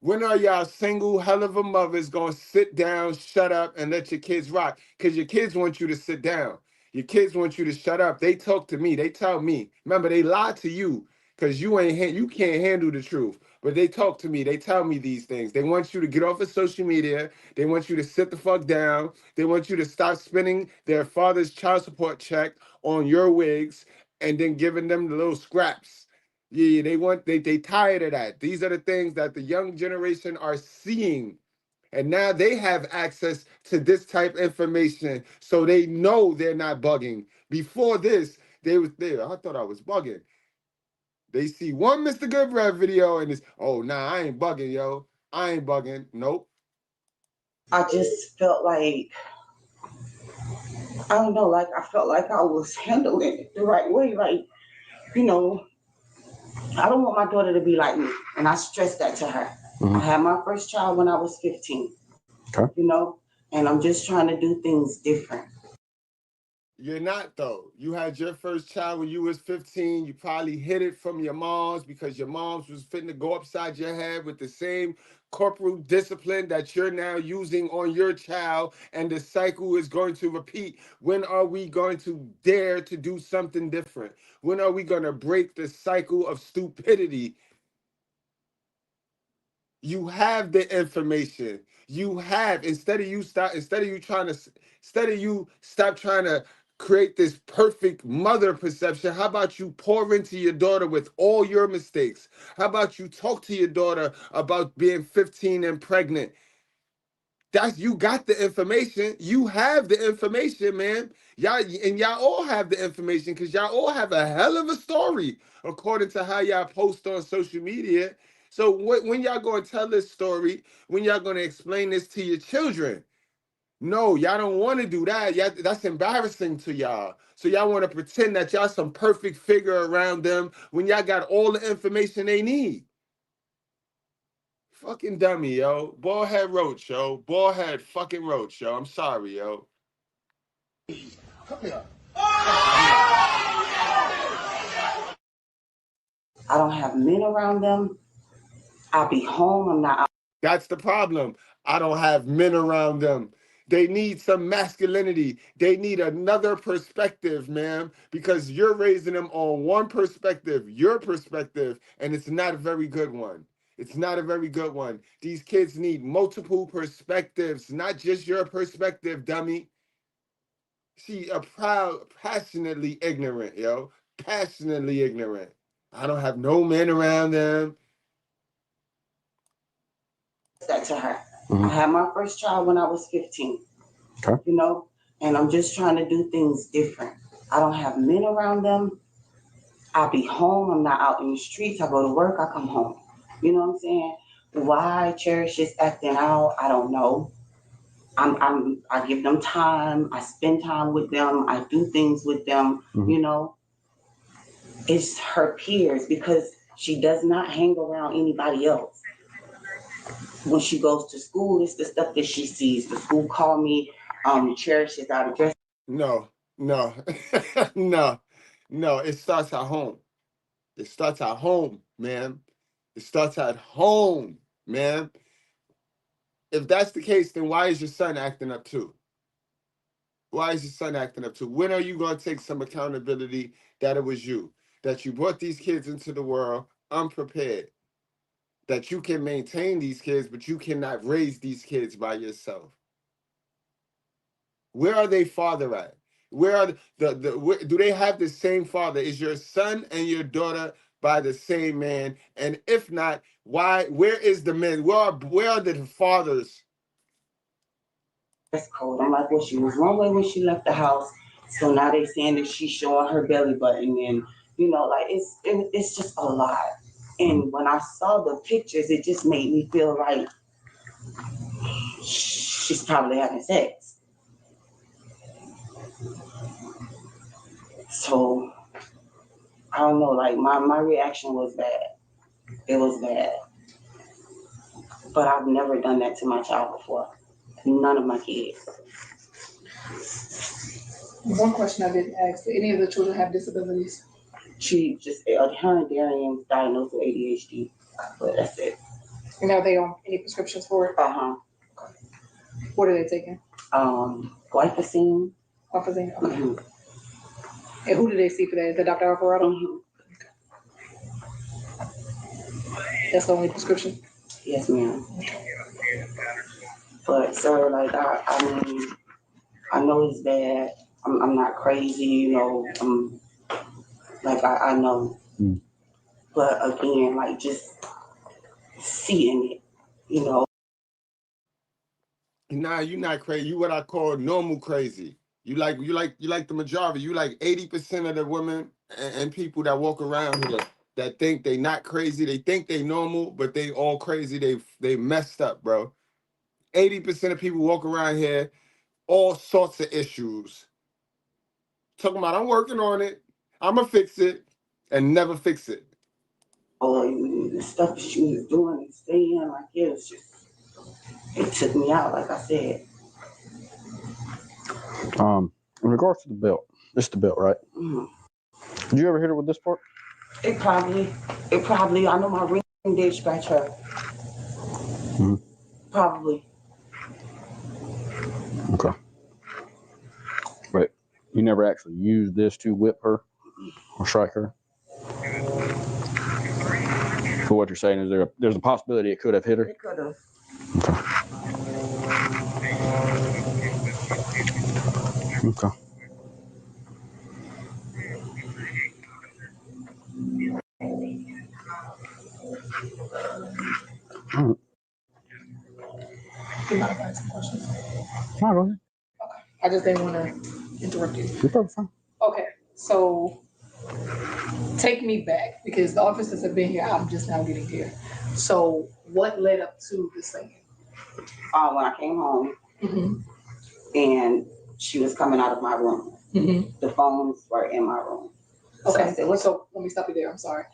When are y'all single hell of a mothers going to sit down, shut up, and let your kids rock? Because your kids want you to sit down. Your kids want you to shut up. They talk to me. They tell me. Remember, they lie to you because you can't handle the truth. But they talk to me. They tell me these things. They want you to get off of social media. They want you to sit the fuck down. They want you to stop spending their father's child support check on your wigs and then giving them the little scraps. Yeah, they tired of that. These are the things that the young generation are seeing. And now they have access to this type of information. So they know they're not bugging. Before this, they was there. I thought I was bugging. They see one Mr. Goodbread video and it's, oh nah, I ain't bugging, yo. I ain't bugging. Nope. I just felt like, I don't know, like I felt like I was handling it the right way. Like, you know, I don't want my daughter to be like me. And I stressed that to her. I had my first child when I was 15. Okay. You know, and I'm just trying to do things different. You're not, though. You had your first child when you was 15. You probably hid it from your moms because your moms was fitting to go upside your head with the same corporal discipline that you're now using on your child, and the cycle is going to repeat. When are we going to dare to do something different? When are we going to break the cycle of stupidity? You have the information. You have, instead of you stop trying to create this perfect mother perception, how about you pour into your daughter with all your mistakes? How about you talk to your daughter about being 15 and pregnant? You got the information. You have the information, man. Y'all all have the information because y'all all have a hell of a story according to how y'all post on social media. So when y'all going to tell this story, when y'all going to explain this to your children? No, y'all don't want to do that. That's embarrassing to y'all. So y'all want to pretend that y'all some perfect figure around them when y'all got all the information they need. Fucking dummy, yo. Bald head roach, yo. Bald head fucking roach, yo. I'm sorry, yo. Come here. I don't have men around them. I'll be home. I'm not out. That's the problem. I don't have men around them. They need some masculinity. They need another perspective, man, because you're raising them on one perspective, your perspective, and it's not a very good one. It's not a very good one. These kids need multiple perspectives, not just your perspective, dummy. See, a proud, passionately ignorant, yo. Passionately ignorant. I don't have no men around them. That to her. I had my first child when I was 15. Okay. You know, and I'm just trying to do things different. I don't have men around them. I'll be home. I'm not out in the streets. I go to work. I come home. You know what I'm saying? Why Cherish is acting out, I don't know. I give them time. I spend time with them. I do things with them. You know, it's her peers because she does not hang around anybody else. When she goes to school, it's the stuff that she sees. The school call me, Cherish is out of dress. No, no, no, no. It starts at home. It starts at home, man. It starts at home, man. If that's the case, then why is your son acting up too? Why is your son acting up too? When are you going to take some accountability that it was you? That you brought these kids into the world unprepared? That you can maintain these kids, but you cannot raise these kids by yourself? Where are they father at? Where are do they have the same father? Is your son and your daughter by the same man? And if not, why? Where is the men? Where are the fathers? That's cold. I'm like, well, she was one way when she left the house. So now they saying that she's showing her belly button, and like it's just a lot. And when I saw the pictures, it just made me feel like she's probably having sex. So I don't know. Like my reaction was bad. It was bad. But I've never done that to my child before. None of my kids. One question I didn't ask: do any of the children have disabilities? She just her and Darian was diagnosed with ADHD, but that's it. And are they on any prescriptions for it? What are they taking? Glyphosine. Glyphosine. Okay. Mm-hmm. And who did they see for that? Is that Dr. Alvarado? Mm-hmm. That's the only prescription? Yes, ma'am. But sir, like I mean, I know it's bad. I'm not crazy, I'm like I know. But again, like just seeing it, Nah, you're not crazy. You what I call normal crazy. You like the majority. You like 80% of the women and people that walk around here that think they not crazy. They think they normal, but they all crazy. They messed up, bro. 80% of people walk around here, all sorts of issues. Talking about I'm working on it, I'ma fix it, and never fix it. The stuff that she was doing and saying, like it took me out, like I said. In regards to the belt, it's the belt, right? Mm-hmm. Did you ever hit her with this part? It probably, I know my ring did scratch her. Mm-hmm. Probably. Okay. But you never actually used this to whip her or strike her? So what you're saying is there's a possibility it could have hit her? It could have. Okay. All right. You might have asked some questions. No, go ahead. Okay. I just didn't want to interrupt you. You're probably fine. Okay. So take me back because the officers have been here. I'm just now getting here. So what led up to this thing? When I came home and she was coming out of my room. The phones were in my room. Okay. So let me stop you there. I'm sorry.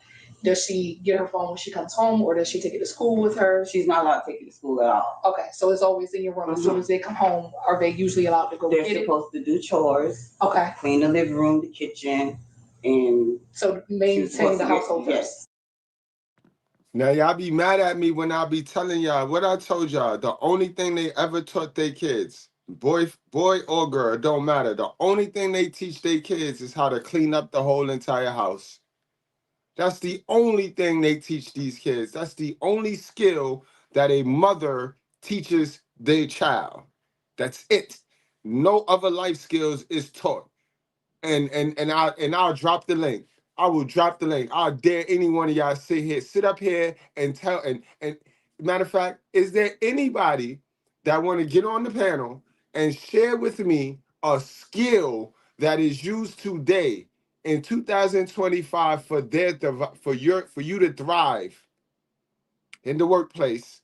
Does she get her phone when she comes home, or does she take it to school with her? She's not allowed to take it to school at all. Okay, so it's always in your room. As soon as they come home, are they usually allowed to go get it? They're supposed to do chores. Okay. Clean the living room, the kitchen, and so maintain the household. Yes. Now y'all be mad at me when I be telling y'all what I told y'all. The only thing they ever taught their kids, boy or girl, it don't matter. The only thing they teach their kids is how to clean up the whole entire house. That's the only thing they teach these kids. That's the only skill that a mother teaches their child. That's it. No other life skills is taught. And I'll drop the link. I will drop the link. I'll dare any one of y'all sit up here and tell. And matter of fact, is there anybody that want to get on the panel and share with me a skill that is used today in 2025 for you to thrive in the workplace?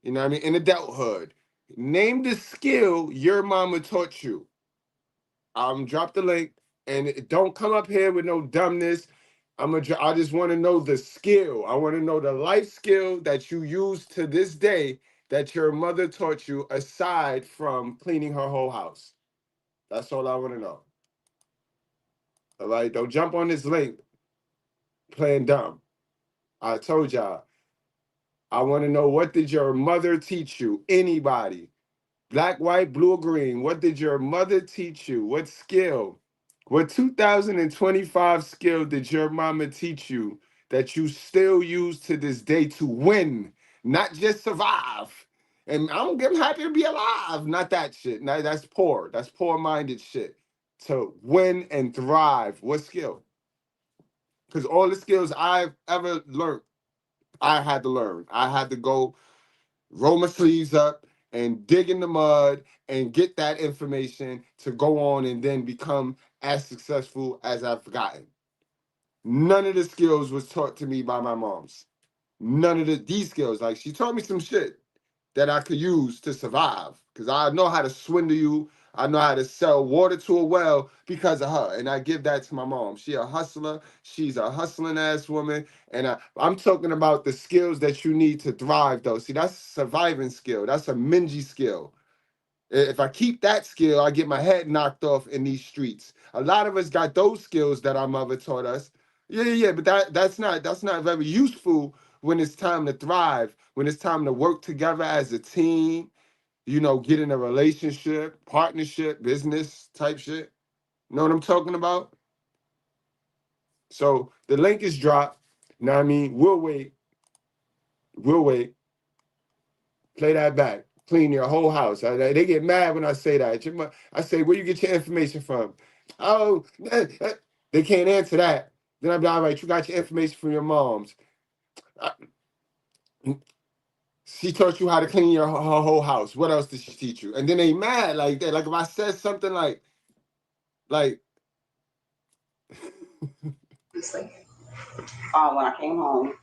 You know what I mean? In adulthood, name the skill your mama taught you. Drop the link. And don't come up here with no dumbness. I just want to know the skill. I want to know the life skill that you use to this day that your mother taught you aside from cleaning her whole house. That's all I want to know. All right? Don't jump on this link playing dumb. I told y'all. I want to know, what did your mother teach you? Anybody. Black, white, blue, or green. What did your mother teach you? What skill? What 2025 skill did your mama teach you that you still use to this day to win, not just survive? And I'm happy to be alive, not that shit. Now that's poor. That's poor-minded shit. To win and thrive. What skill? Because all the skills I've ever learned, I had to learn. I had to go roll my sleeves up and dig in the mud and get that information to go on and then become as successful as I've gotten. None of the skills was taught to me by my moms. None of these skills. Like, she taught me some shit that I could use to survive. Because I know how to swindle you. I know how to sell water to a well because of her. And I give that to my mom. She a hustler. She's a hustling ass woman. And I'm talking about the skills that you need to thrive, though. See, that's a surviving skill. That's a Minji skill. If I keep that skill, I get my head knocked off in these streets. A lot of us got those skills that our mother taught us. Yeah, but that's not very useful when it's time to thrive, when it's time to work together as a team, get in a relationship, partnership, business type shit. You know what I'm talking about? So the link is dropped. You know what I mean? We'll wait. Play that back. Clean your whole house. They get mad when I say that. I say, where you get your information from? Oh, they can't answer that. Then I'll be all right. You got your information from your mom's. She taught you how to clean her whole house. What else did she teach you? And then they mad like that. Like if I said something like. It's like, When I came home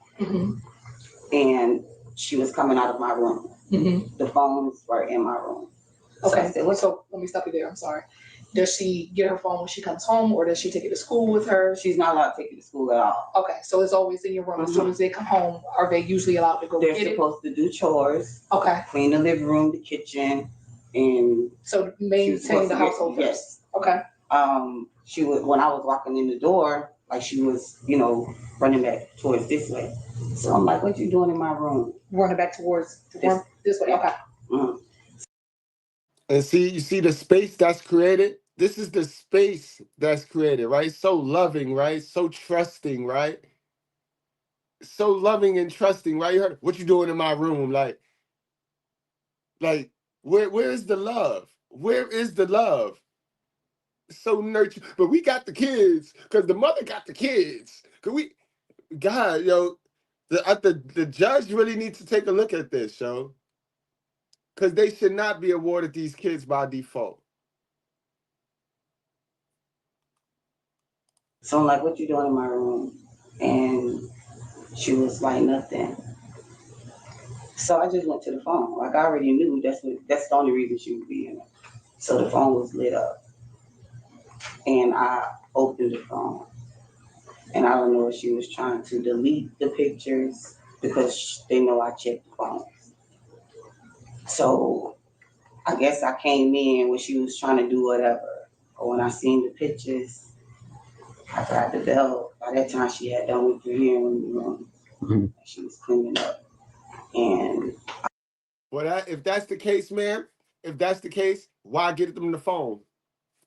and she was coming out of my room, the phones were in my room. Okay, so let me stop you there. I'm sorry. Does she get her phone when she comes home, or does she take it to school with her? She's not allowed to take it to school at all. Okay, so it's always in your room. As soon as they come home, are they usually allowed to go get it? They're supposed to do chores. Okay. Clean the living room, the kitchen, and so maintain the household first. Yes. Okay. She would, when I was walking in the door, like she was, running back towards this way. So I'm like, what you doing in my room? Running back towards this way. Okay. Mm-hmm. And you see the space that's created? This is the space that's created, right? So loving, right? So trusting, right? So loving and trusting, right? You heard, what you doing in my room? Like where is the love? Where is the love? So nurturing. But we got the kids, because the mother got the kids. God, the judge really needs to take a look at this, yo. Because they should not be awarded these kids by default. So I'm like, what you doing in my room? And she was like, nothing. So I just went to the phone. Like I already knew that's the only reason she would be in it. So the phone was lit up. And I opened the phone. And I don't know if she was trying to delete the pictures because they know I checked the phones. So I guess I came in when she was trying to do whatever. But when I seen the pictures, I grabbed the bell. By that time, she had done with her hair in the room. She was cleaning up. And well, if that's the case, man, why get them the phone?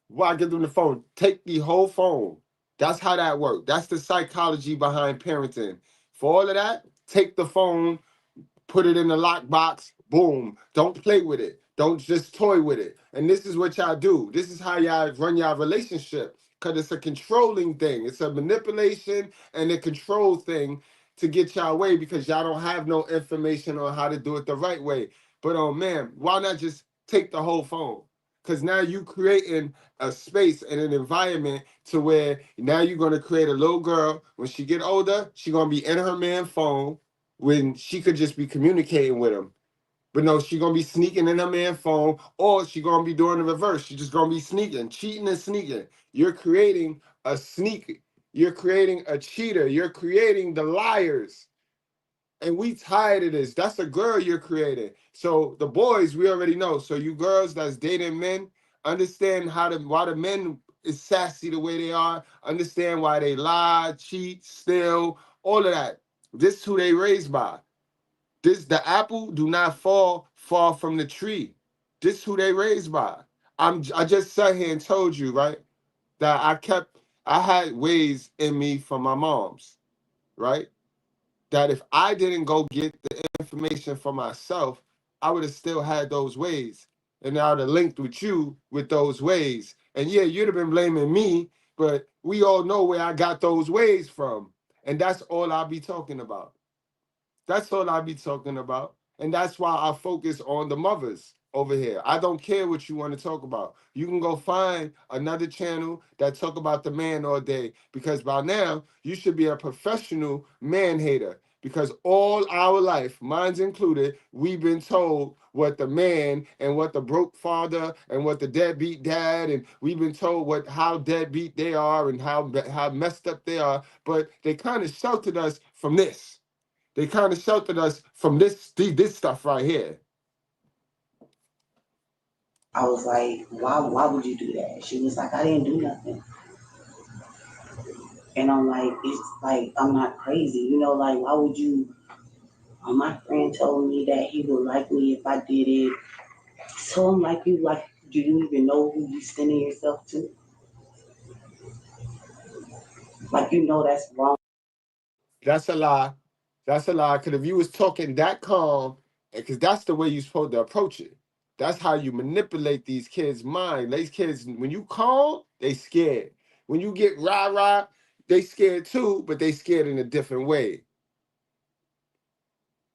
Why give them the phone? Take the whole phone. That's how that works. That's the psychology behind parenting. For all of that, take the phone, put it in the lockbox, boom. Don't play with it. Don't just toy with it. And this is what y'all do. This is how y'all run y'all relationship. Because it's a controlling thing. It's a manipulation and a control thing to get y'all way, because y'all don't have no information on how to do it the right way. But man, why not just take the whole phone? Because now you creating a space and an environment to where now you're going to create a little girl. When she get older, she going to be in her man phone when she could just be communicating with him. But no, she going to be sneaking in her man phone, or she going to be doing the reverse. She just going to be sneaking, cheating and sneaking. You're creating a sneaker. You're creating a cheater. You're creating the liars. And we tired of this. That's a girl you're creating. So the boys, we already know. So you girls that's dating men, understand why the men is sassy the way they are. Understand why they lie, cheat, steal, all of that. This is who they raised by. The apple do not fall far from the tree. This is who they raised by. I just sat here and told you, right, that I had ways in me from my mom's, right? That if I didn't go get the information for myself, I would have still had those ways. And I would have linked with you with those ways. And yeah, you'd have been blaming me, but we all know where I got those ways from. And that's all I'll be talking about. That's all I'll be talking about. And that's why I focus on the mothers over here. I don't care what you want to talk about. You can go find another channel that talk about the man all day, because by now you should be a professional man hater, because all our life, mine's included, we've been told what the man and what the broke father and what the deadbeat dad, and we've been told how deadbeat they are and how messed up they are, but they kind of sheltered us from this. They kind of sheltered us from this stuff right here. I was like, why would you do that? She was like, I didn't do nothing. And I'm like, it's like, I'm not crazy. You know, like, why would you? My friend told me that he would like me if I did it. So I'm like, do you even know who you sending yourself to? Like, you know that's wrong. That's a lie. That's a lie. Because if you was talking that calm, because that's the way you're supposed to approach it. That's how you manipulate these kids' mind. These kids, when you calm, they scared. When you get rah-rah, they scared too, but they scared in a different way.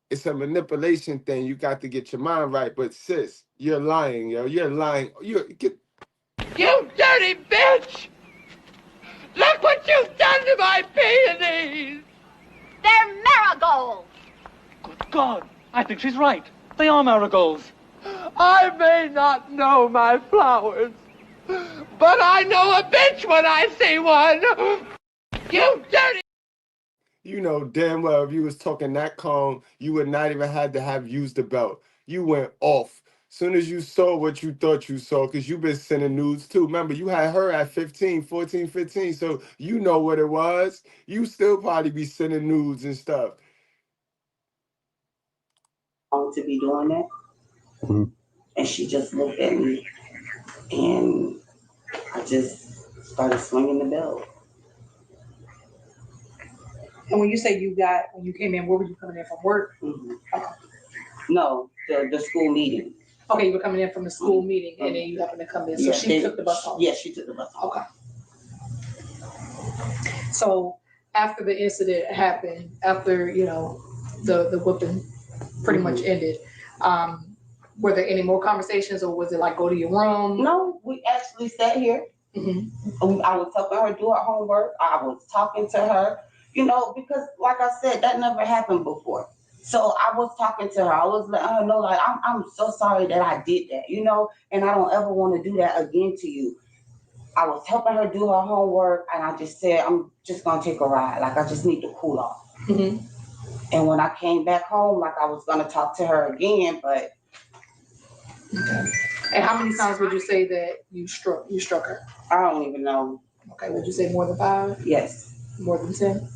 It's a manipulation thing. You got to get your mind right. But sis, you're lying, yo. You're lying. You dirty bitch! Look what you've done to my peonies! They're marigolds! Good God, I think she's right. They are marigolds. I may not know my flowers, but I know a bitch when I see one! You dirty... You know damn well if you was talking that calm, you would not even have to have used the belt. You went off. Soon as you saw what you thought you saw, because you've been sending nudes too. Remember, you had her at 14, 15, so you know what it was. You still probably be sending nudes and stuff. To be doing that. Mm-hmm. And she just looked at me, and I just started swinging the belt. And when you say when you came in, where were you coming in from work? Mm-hmm. Okay. No, the school meeting. Okay, you were coming in from the school meeting, and then you happened to come in. So she took the bus home. Yes, she took the bus home. Okay. So after the incident happened, after the whooping pretty much ended, were there any more conversations, or was it like go to your room? No, we actually sat here. Mm-hmm. I was helping her do her homework. I was talking to her, because like I said, that never happened before. So I was talking to her. I was letting her know, like, I'm so sorry that I did that, and I don't ever want to do that again to you. I was helping her do her homework, and I just said, I'm just going to take a ride. Like, I just need to cool off. Mm-hmm. And when I came back home, like, I was going to talk to her again, but. Okay. And how many times would you say that you struck her? I don't even know. Okay, would you say more than 5? Yes. More than 10?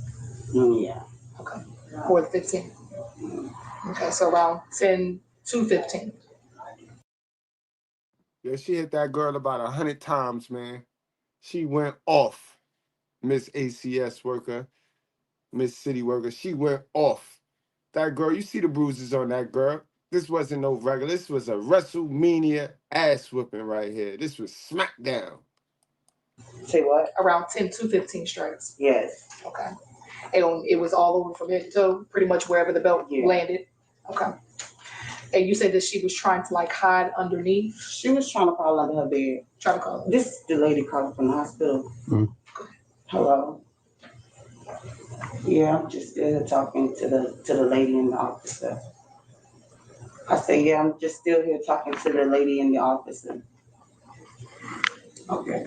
Yeah. Okay. More than 15? Okay, so around 10 to 15. Yeah, she hit that girl about 100 times, man. She went off, Miss ACS worker, Miss City worker. She went off. That girl, you see the bruises on that girl. This wasn't no regular. This was a WrestleMania ass whipping right here. This was SmackDown. Say what? Around 10 to 15 strikes. Yes. Okay. And it was all over from head to toe, pretty much wherever the belt landed. Okay. And you said that she was trying to like hide underneath? She was trying to crawl under her bed. Trying to crawl? This is the lady calling from the hospital. Mm-hmm. Hello. Yeah, I'm just still talking to the lady in the office. I say, yeah, I'm just still here talking to the lady in the office. Okay.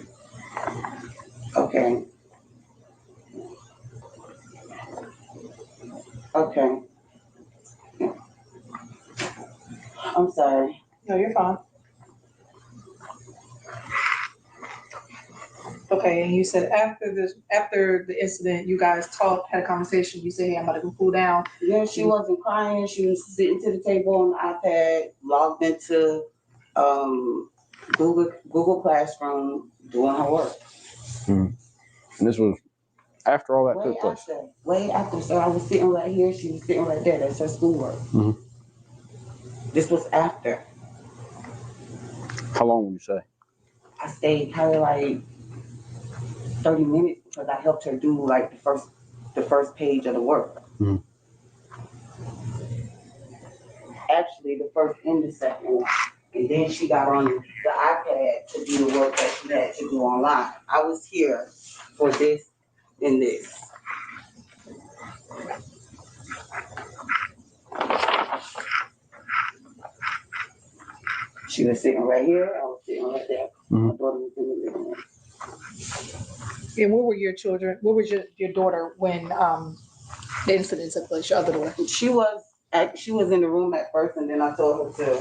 Okay. Okay. I'm sorry. No, you're fine. Okay, and you said after the incident, you guys talked, had a conversation. You said, "Hey, I'm about to go cool down." Yeah, she wasn't crying. She was sitting to the table on the iPad, logged into Google Classroom, doing her work. Hmm. And this was after all that took place. Way after. So I was sitting right here. She was sitting right there. That's her schoolwork. Mm-hmm. This was after. How long would you say? I stayed probably like 30 minutes because I helped her do like the first page of the work. Mhm. Actually, the first and the second one. And then she got on the iPad to do the work that she had to do online. I was here for this and this. She was sitting right here, I was sitting right there. Mhm. My daughter was in the living room. And where were your children? Where was your daughter when the incident took place? Your other daughter? She was in the room at first, and then I told her to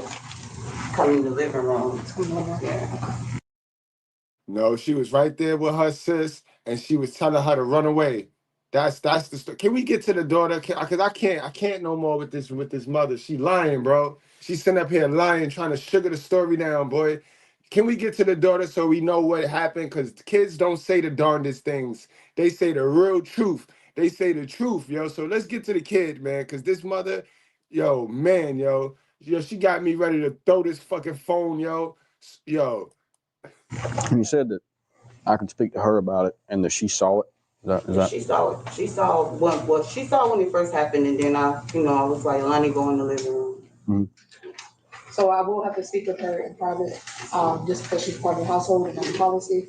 come in the living room. Yeah. No, she was right there with her sis, and she was telling her to run away. That's the story. Can we get to the daughter? Because I can't no more with this mother. She lying, bro. She's sitting up here lying, trying to sugar the story down, boy. Can we get to the daughter so we know what happened? Because kids don't say the darndest things. They say the real truth. They say the truth, yo. So let's get to the kid, man. Because this mother, yo, man, yo, she got me ready to throw this fucking phone, yo. Yo. And you said that I could speak to her about it and that she saw it. Is that? She saw it. She saw when it first happened, and then I was like, Lonnie, go in the living room. Mm-hmm. So I will have to speak with her in private, just because she's part of the household and on policy.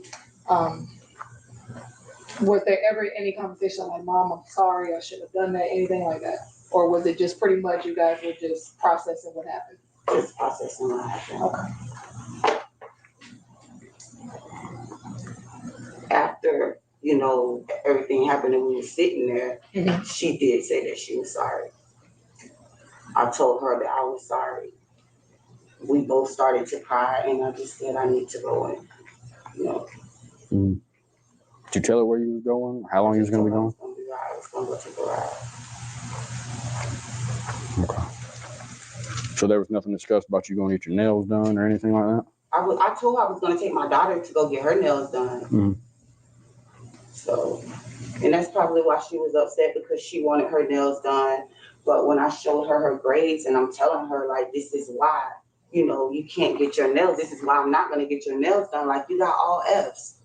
Was there ever any conversation like, Mom, I'm sorry, I should have done that, anything like that? Or was it just pretty much you guys were just processing what happened? Just processing what happened. Okay. After, everything happened and we were sitting there, Mm-hmm. she did say that she was sorry. I told her that I was sorry. We both started to cry, and I just said, I need to go in. Mm-hmm. Did you tell her where you was going? How long you was going to be gone? I was going to go take a ride. Okay. So there was nothing discussed about you going to get your nails done or anything like that? I told her I was going to take my daughter to go get her nails done. Mm-hmm. So, and that's probably why she was upset, because she wanted her nails done. But when I showed her grades and I'm telling her, like, this is why, you can't get your nails. This is why I'm not going to get your nails done. Like, you got all Fs.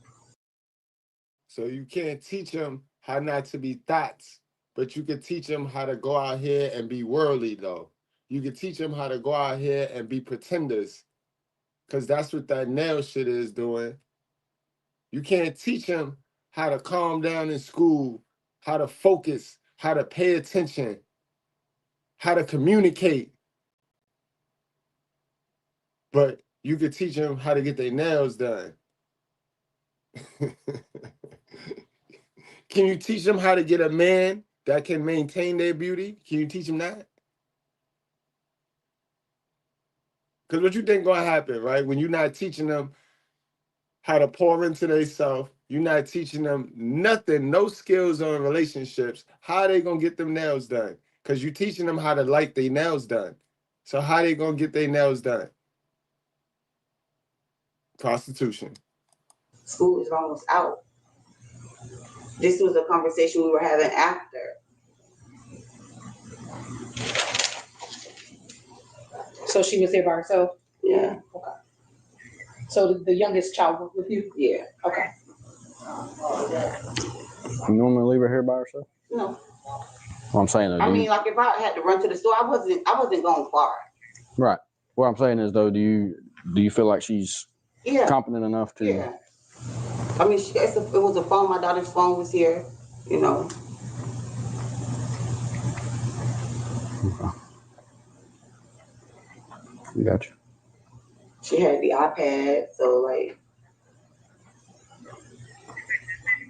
So you can't teach them how not to be thoughts, but you can teach them how to go out here and be worldly, though. You can teach them how to go out here and be pretenders, because that's what that nail shit is doing. You can't teach them how to calm down in school, how to focus, how to pay attention, how to communicate. But you can teach them how to get their nails done. Can you teach them how to get a man that can maintain their beauty? Can you teach them that? Because what you think gonna happen, right? When you're not teaching them how to pour into themselves, you're not teaching them nothing, no skills on relationships. How are they gonna get them nails done? Because you're teaching them how to like their nails done. So how they gonna get their nails done? Prostitution. School is almost out. This was a conversation we were having after. So she was here by herself? Yeah. Okay. So the youngest child was with you? Yeah. Okay. You normally leave her here by herself? No. Well, I'm saying though. I mean, like if I had to run to the store, I wasn't going far. Right. What I'm saying is though, do you feel like she's competent enough to? Yeah. I mean, it was a phone. My daughter's phone was here. Okay. Gotcha. She had the iPad, so like,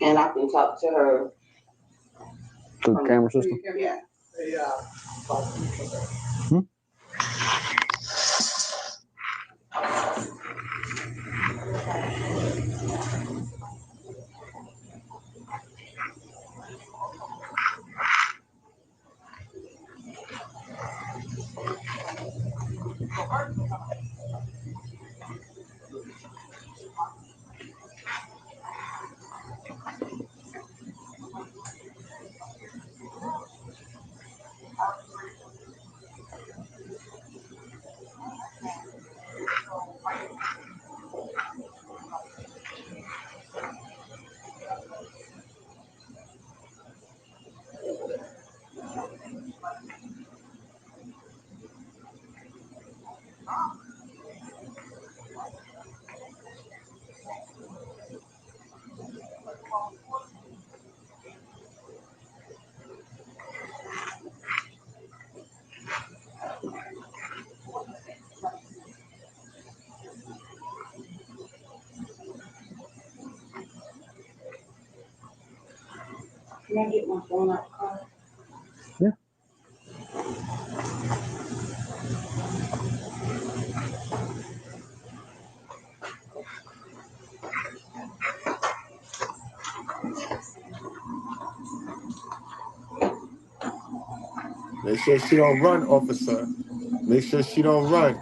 and I can talk to her through the camera system. Yeah. Hmm? Can I get my phone out the car? Yeah. Make sure she don't run, officer. Make sure she don't run.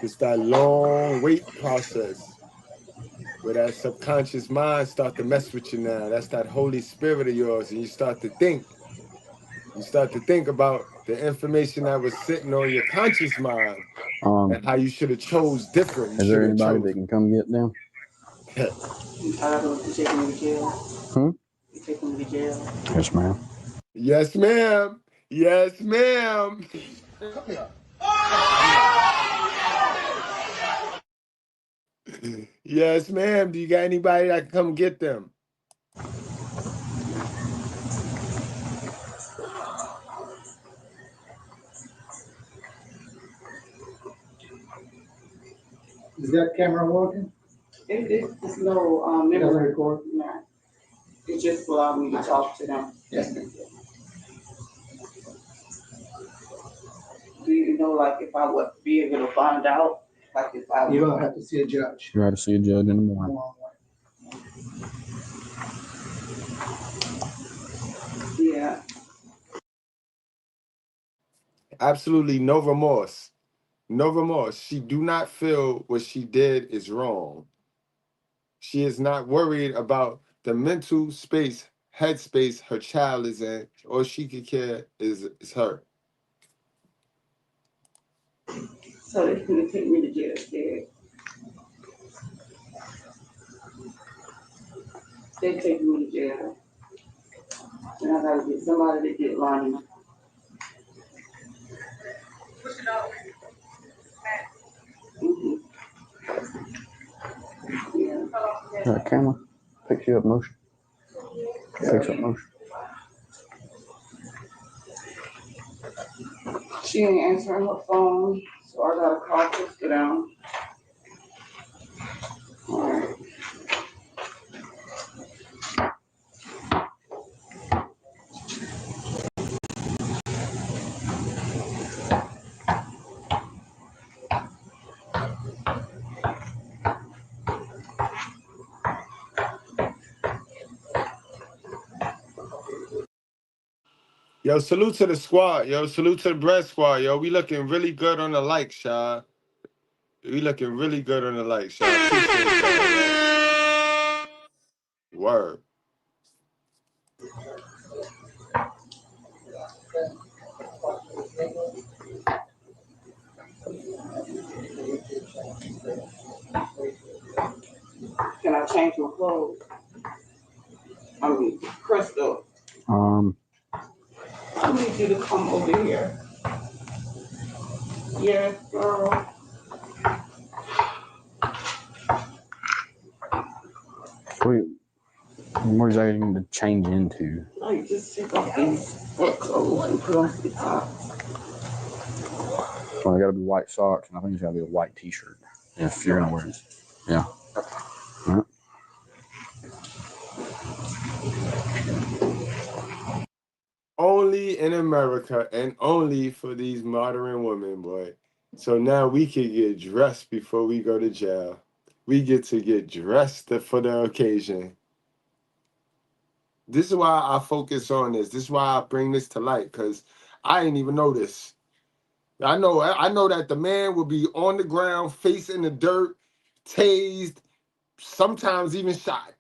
It's that long wait process where that subconscious mind start to mess with you now. That's that Holy Spirit of yours, and you start to think. You start to think about the information that was sitting on your conscious mind and how you should have chose different. You Is there should have anybody chose. that can come get them? You take them to jail? You take them to jail? Yes, ma'am. Yes, ma'am. Yes, ma'am. Yes, ma'am. Do you got anybody that can come get them? Is that camera working? It's no It doesn't memory. record? No. It's just for allowing me to talk to them. Yes. Do you know, like, if I would be able to find out, like, if I You're gonna have to see a judge. You got to see a judge in the morning. Yeah. Absolutely no remorse. No remorse. She do not feel what she did is wrong. She is not worried about the mental space, headspace her child is in. All she could care is her. So they're gonna take me to jail scared. They take me to jail. And I gotta get somebody to get Lonnie. Mm-hmm. That camera picks you up motion. Picks up motion. She ain't answering her phone, so I gotta call Krista down. All right. Yo, salute to the squad. Yo, salute to the bread squad. Yo, we looking really good on the likes, y'all. We looking really good on the likes, y'all. Appreciate y'all, yo. Word. Can I change my clothes? I mean, Crystal, I need you to come over here. Yes, girl. What is that going to change into? Like, just take off these work clothes and put on the top. Well, they got to be white socks, and I think it's got to be a white T-shirt if you're gonna wear it. Yeah. All right. Only in America and only for these modern women, boy. So now we can get dressed before we go to jail. We get to get dressed for the occasion. This is why I focus on this. This is why I bring this to light, because I didn't even know this. I know that the man will be on the ground, facing the dirt, tased, sometimes even shot.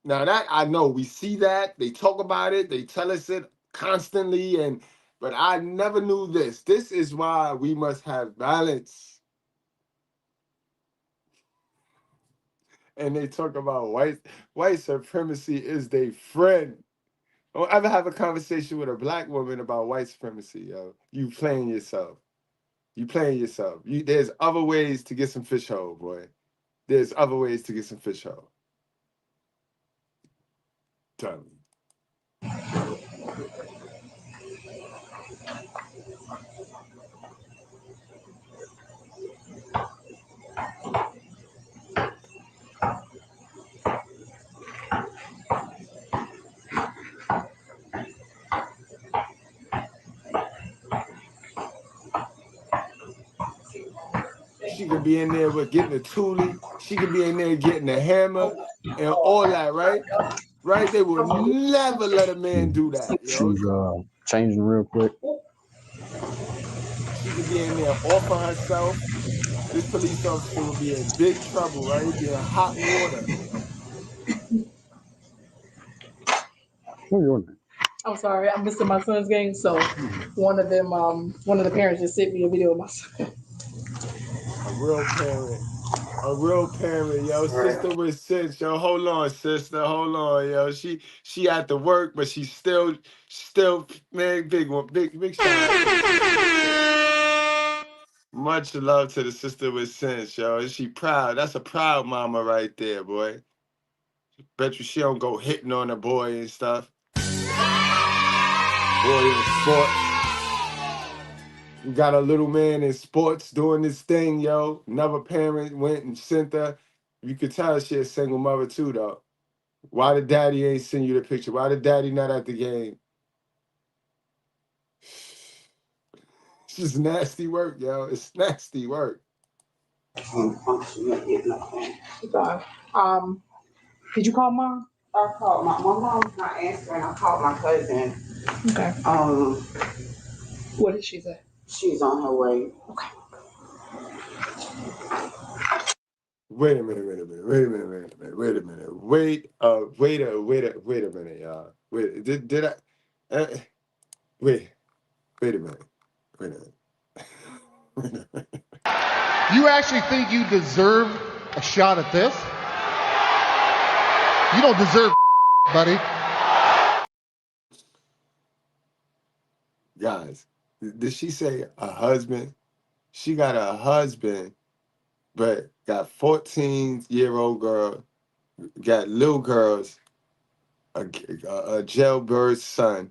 Now that I know, we see that, they talk about it, they tell us it constantly, but I never knew this. This is why we must have balance. And they talk about white supremacy is their friend. Don't ever have a conversation with a black woman about white supremacy, yo. You playing yourself. You playing yourself. There's other ways to get some fish hole, boy. There's other ways to get some fish hole. Tell me. She could be in there with getting a toolie. She could be in there getting a hammer and all that, right? Right? They will never let a man do that, yo. She's changing real quick. She could be in there offering herself. This police officer would be in big trouble, right? He'd be in hot water. What are you doing? I'm sorry, I'm missing my son's game, so one of the parents just sent me a video of my son. A real parent, yo. Sister with sense, yo. Hold on, sister. Hold on, yo. She at the work, but she's still, man, big one, big shout out to the sister with sense. Much love to the sister with sense, yo. And she proud. That's a proud mama right there, boy. Bet you she don't go hitting on a boy and stuff. Boy in sports. We got a little man in sports doing this thing, yo. Another parent went and sent her. You could tell she a single mother too, though. Why the daddy ain't send you the picture? Why the daddy not at the game? It's just nasty work, yo. It's nasty work. Sorry. Did you call mom? I called my mom's not answering. I called my cousin. Okay. What did she say? She's on her way. Okay. Wait a minute, y'all. Wait, did I? Wait a minute. You actually think you deserve a shot at this? You don't deserve, buddy. Guys, did she say a husband? She got a husband, but got 14-year-old girl got little girls, a jailbird's son,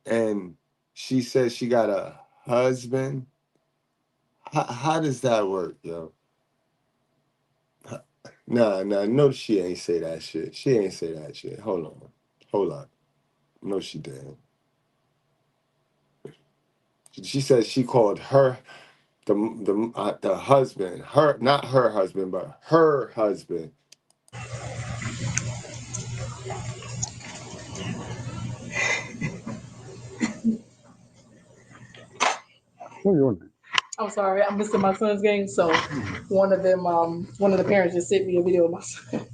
and she says she got a husband. How does that work, yo? Nah, no, she ain't say that shit. She ain't say that shit. Hold on. No, she didn't. She said she called her the husband, her, not her husband, but her husband. What are you doing? I'm sorry, I'm missing my son's game, so one of the parents just sent me a video of my son.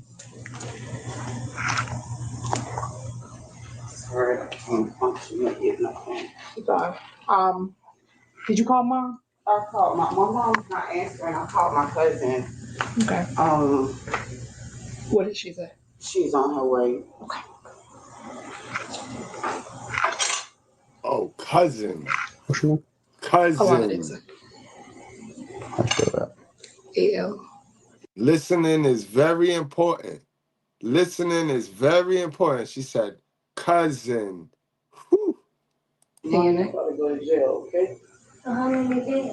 Sorry, I can't function with it. No. Sorry. Did you call mom? I called my mom's not answering. I called my cousin. Okay. What did she say? She's on her way. Okay. Oh, cousin. What's your name? Cousin. I spell that. AL. Listening is very important. Listening is very important. She said, cousin. Whew. DNA. Gotta go to jail, okay? How many days?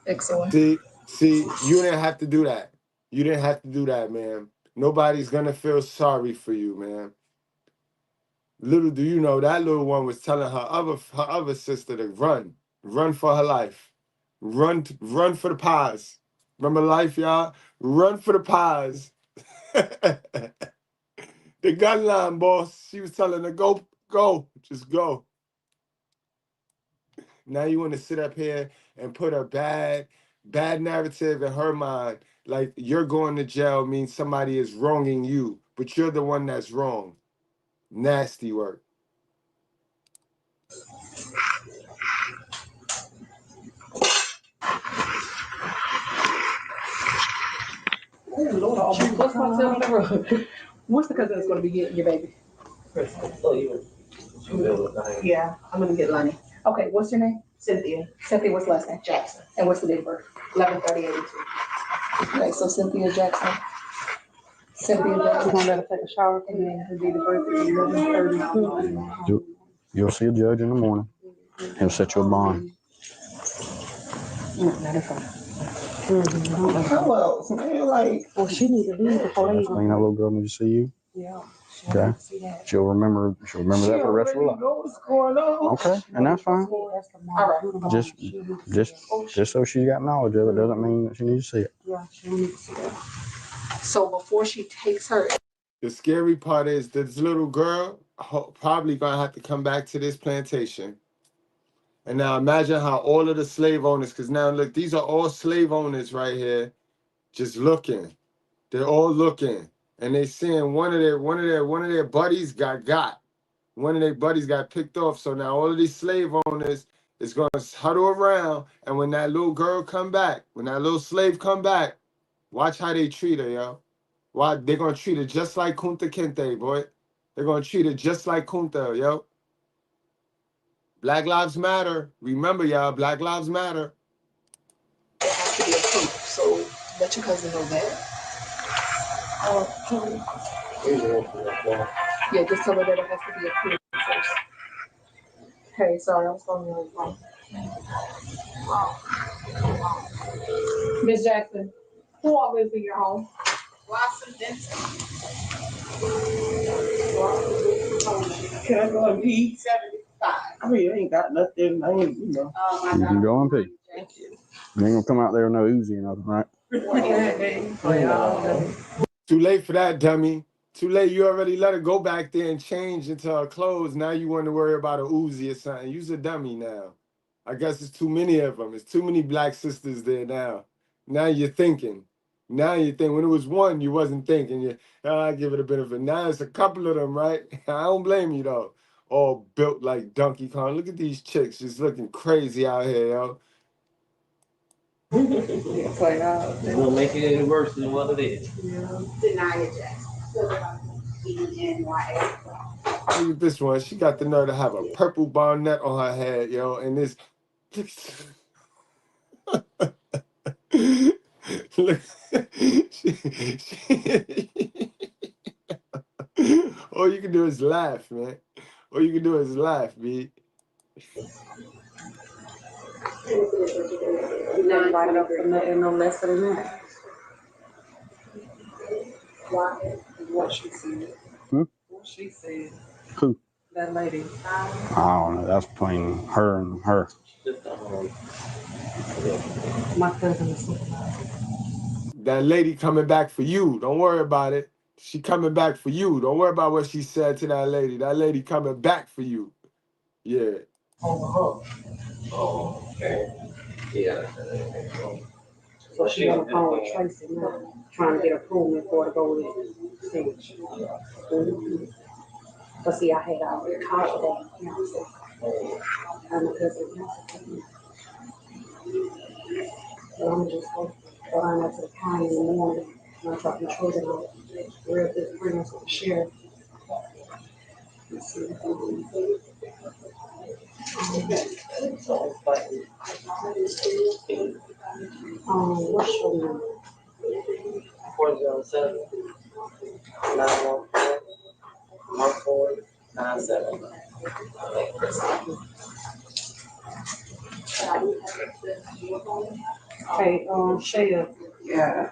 DIXON. See, you didn't have to do that. You didn't have to do that, man. Nobody's gonna feel sorry for you, man. Little do you know, that little one was telling her other sister to run for her life, run for the pies. Remember life, y'all? Run for the pies. The gun line, boss. She was telling her, go, just go. Now you want to sit up here and put a bad narrative in her mind, like you're going to jail means somebody is wronging you, but you're the one that's wrong. Nasty work. What's the cousin that's going to be getting your baby? Yeah, I'm going to get Lonnie. Okay, what's your name? Cynthia. Cynthia, what's the last name? Jackson. And what's the date of birth? 11/30/82. Okay, so Cynthia Jackson. Cynthia Jackson. We're gonna let her take a shower and then her date of birth is 11/30. You'll see a judge in the morning. He'll set you a bond. Hello, man. Like, Well, she needs to leave before they That little girl needs to see you. Yeah. Okay. She'll remember that for the rest of her life. know what's going on. Okay, and that's fine. All right. Just so she's got knowledge of it doesn't mean that she needs to see it. Yeah, she needs to see that. So before she takes her. The scary part is this little girl probably gonna have to come back to this plantation. And now imagine how all of the slave owners, because now look, these are all slave owners right here, just looking. They're all looking, and they seeing one of their buddies got. One of their buddies got picked off. So now all of these slave owners is gonna huddle around, and when that little girl come back, when that little slave come back, watch how they treat her, yo. Why they're gonna treat her just like Kunta Kinte, boy. They're gonna treat her just like Kunta, yo. Black Lives Matter. Remember, y'all, Black Lives Matter. It has to be approved, so let your cousin know that. Yeah, just tell her that it has to be approved first. Hey, sorry, I was calling you on the phone. Miss Jackson, who all lives in your home? Washington. Can I go and pee? 75. I mean, I ain't got nothing. I ain't, you know. You can go and pee. Thank you. You ain't gonna come out there with no Uzi or nothing, right? Too late for that, dummy. Too late. You already let her go back there and change into her clothes. Now you want to worry about a Uzi or something. You's a dummy now. I guess it's too many of them. It's too many black sisters there now. Now you're thinking. Now you think. When it was one, you wasn't thinking. I give it a benefit. Now it's a couple of them, right? I don't blame you though. All built like Donkey Kong. Look at these chicks just looking crazy out here, yo. It's like, They're gonna make it any worse than what it is. Deny it, Jackson. E-N-Y-A. Look at this one. She got the nerve to have a purple bonnet on her head, yo, and this. Look, All you can do is laugh, man. All you can do is laugh, B. You never light it up for nothing no less than that. What she said. Hmm? What she said. Who? That lady. I don't know. That's between her and her. My cousin is That lady coming back for you. Don't worry about it. She coming back for you. Don't worry about what she said to that lady. That lady coming back for you. Yeah. Oh, okay. Yeah. So she on the phone with Tracy now, trying to get approval for her to go with Sage. But see, I had already called that. And because of that, so I'm just going up to the county in the morning. And I'm talking to children, real good friends with the sheriff. Let's see what what's your name? 407 914 1497. Hey, Shaya. Yeah.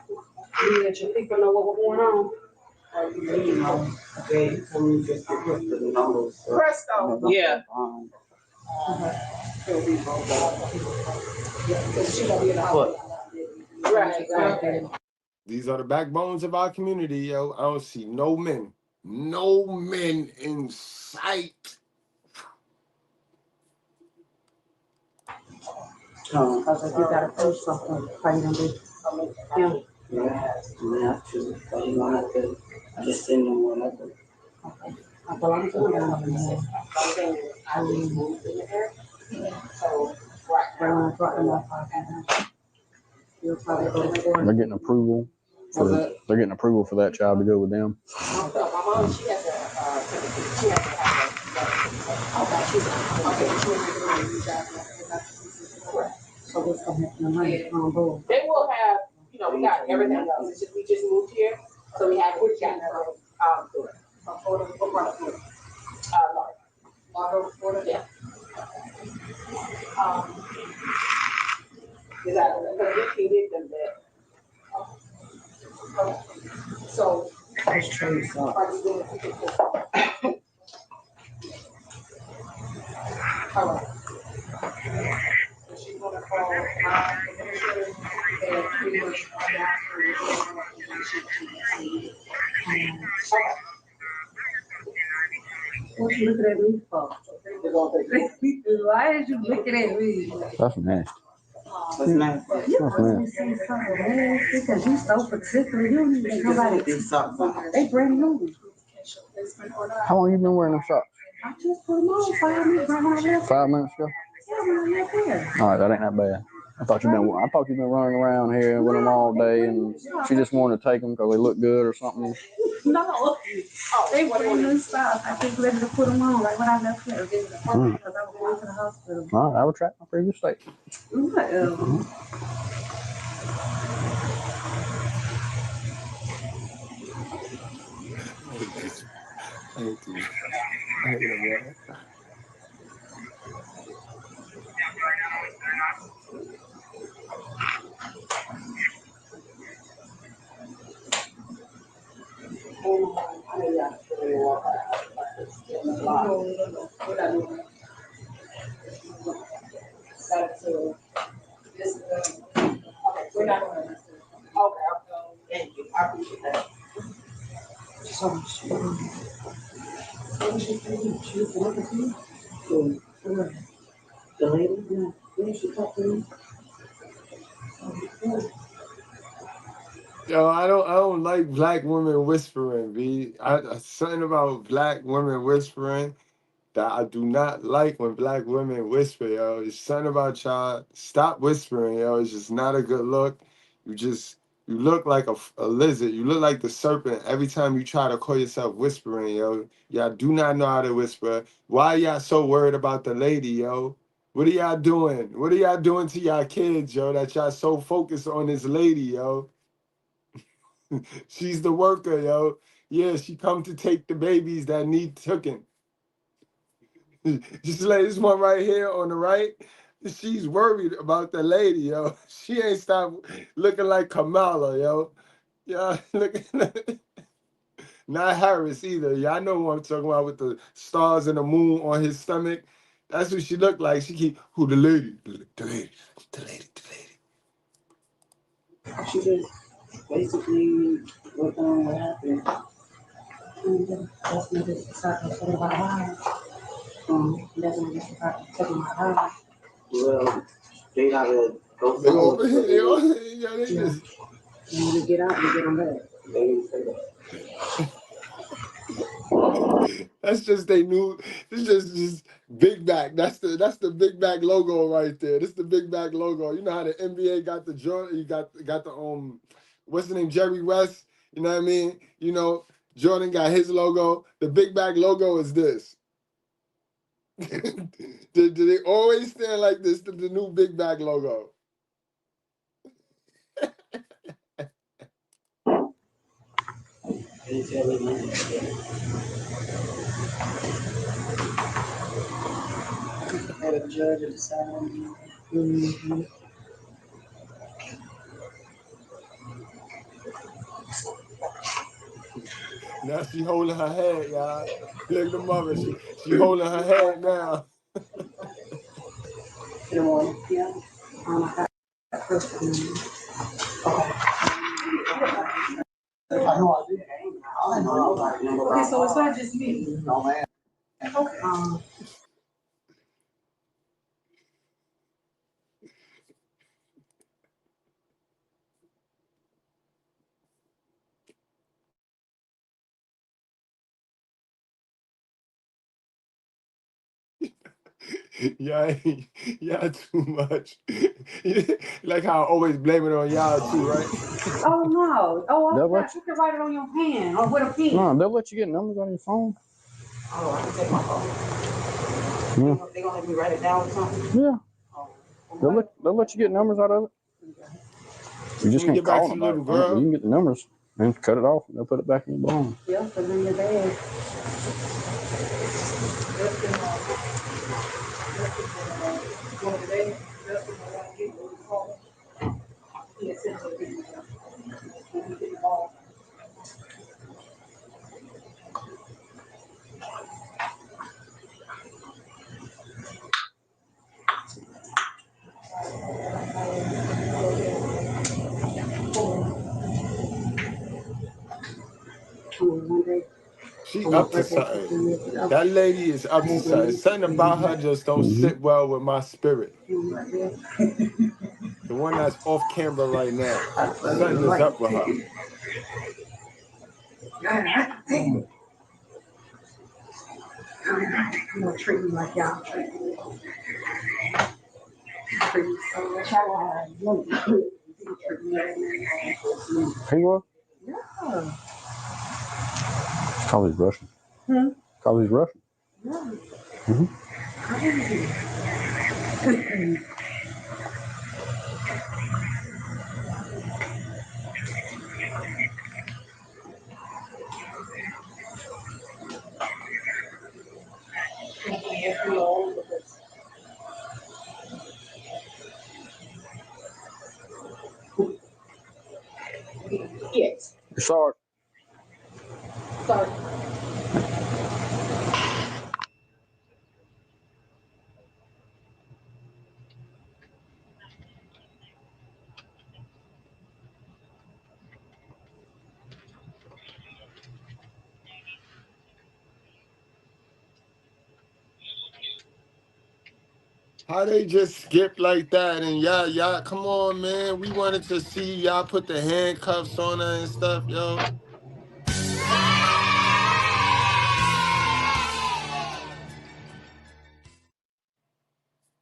You let your people know what was going on? Okay, so we just get the numbers. Presto. Yeah. Right. These are the backbones of our community, yo. I don't see no men. No men in sight. Because if you gotta prove something, how you gonna do? Yeah. Yeah, you have to, but you don't have to just send them whatever. Well, I'm doing that. They're getting approval. They're getting approval for that child to go with them. So what's gonna happen tonight? They will have, we got everything else. It's just, we just moved here, so we have, we've gotten Florida, yeah. Is that, because we can get them there. So. That's true. All right. She's gonna call, administrators and pretty much What you looking at me for? Why is you looking at me? That's nasty. You must be saying something nasty because you so particular. You don't even nobody. They brand new. How long you been wearing them socks? I just put them on 5 minutes right when I left. 5 minutes ago? Yeah, when I left here. All right, that ain't that bad. I thought you've been running around here with them all day, and she just wanted to take them because they look good or something. No, they brand new socks. I just ready to put them on right when I left here. Because I was going to the hospital. All right, I retract my previous statement. Whatever. I hate them, man. we're not gonna. Okay, thank you. I appreciate that. So much. The lady? When she talked to me. Yo, I don't like black women whispering, B. Something about black women whispering that I do not like when black women whisper, yo. It's something about y'all. Stop whispering, yo. It's just not a good look. You look like a lizard. You look like the serpent every time you try to call yourself whispering, yo. Y'all do not know how to whisper. Why y'all so worried about the lady, yo? What are y'all doing? What are y'all doing to y'all kids, yo, that y'all so focused on this lady, yo? She's the worker, yo. Yeah, she come to take the babies that need taken. Just like this one right here on the right. She's worried about the lady, yo. She ain't stopped looking like Kamala, yo. Yeah, look. Not Harris either. Yeah, I know what I'm talking about with the stars and the moon on his stomach. That's what she looked like. She keep, who the lady? The lady. She just basically what happened. That's when they decided to take my eye. That's when they decided to take my eye. Well, they gotta go somewhere. They just. When you get out, you get them back. They didn't say that. That's just they new. This just Big Back. That's the Big Back logo right there. This is the Big Back logo. You know how the NBA got the Jordan. You got the what's the name, Jerry West. You know what I mean? You know, Jordan got his logo. The Big Back logo is this. Do they always stand like this? The new Big Back logo. Had a judge decide on me. Now she holding her head, y'all. Look at the mother. She holding her head now. Yeah. I got first. Okay. Okay, so it's not just me. No, man. Okay. Y'all too much. Like how I always blame it on y'all too, right? Oh no! Oh, I forgot. You can write it on your hand or with a pen. No, they'll let you get numbers on your phone. Oh, I can take my phone. Yeah. They gonna let me write it down or something? Yeah. They'll let you get numbers out of it. You just can't get back call to them the out little of it. girl. You can get the numbers and cut it off, and they'll put it back in your bone. Yeah, put it in your bag. She up to something. That lady is up to something. Something about her just don't sit well with my spirit. The one that's off camera right now. Something is up with her. I'm gonna treat you like y'all treat me. Treat you so much. Hey, what? Yeah. College Russian. College Russian. Yeah. Yes. You're sorry. Sorry. How they just skip like that? And y'all, come on, man. We wanted to see y'all put the handcuffs on her and stuff, yo.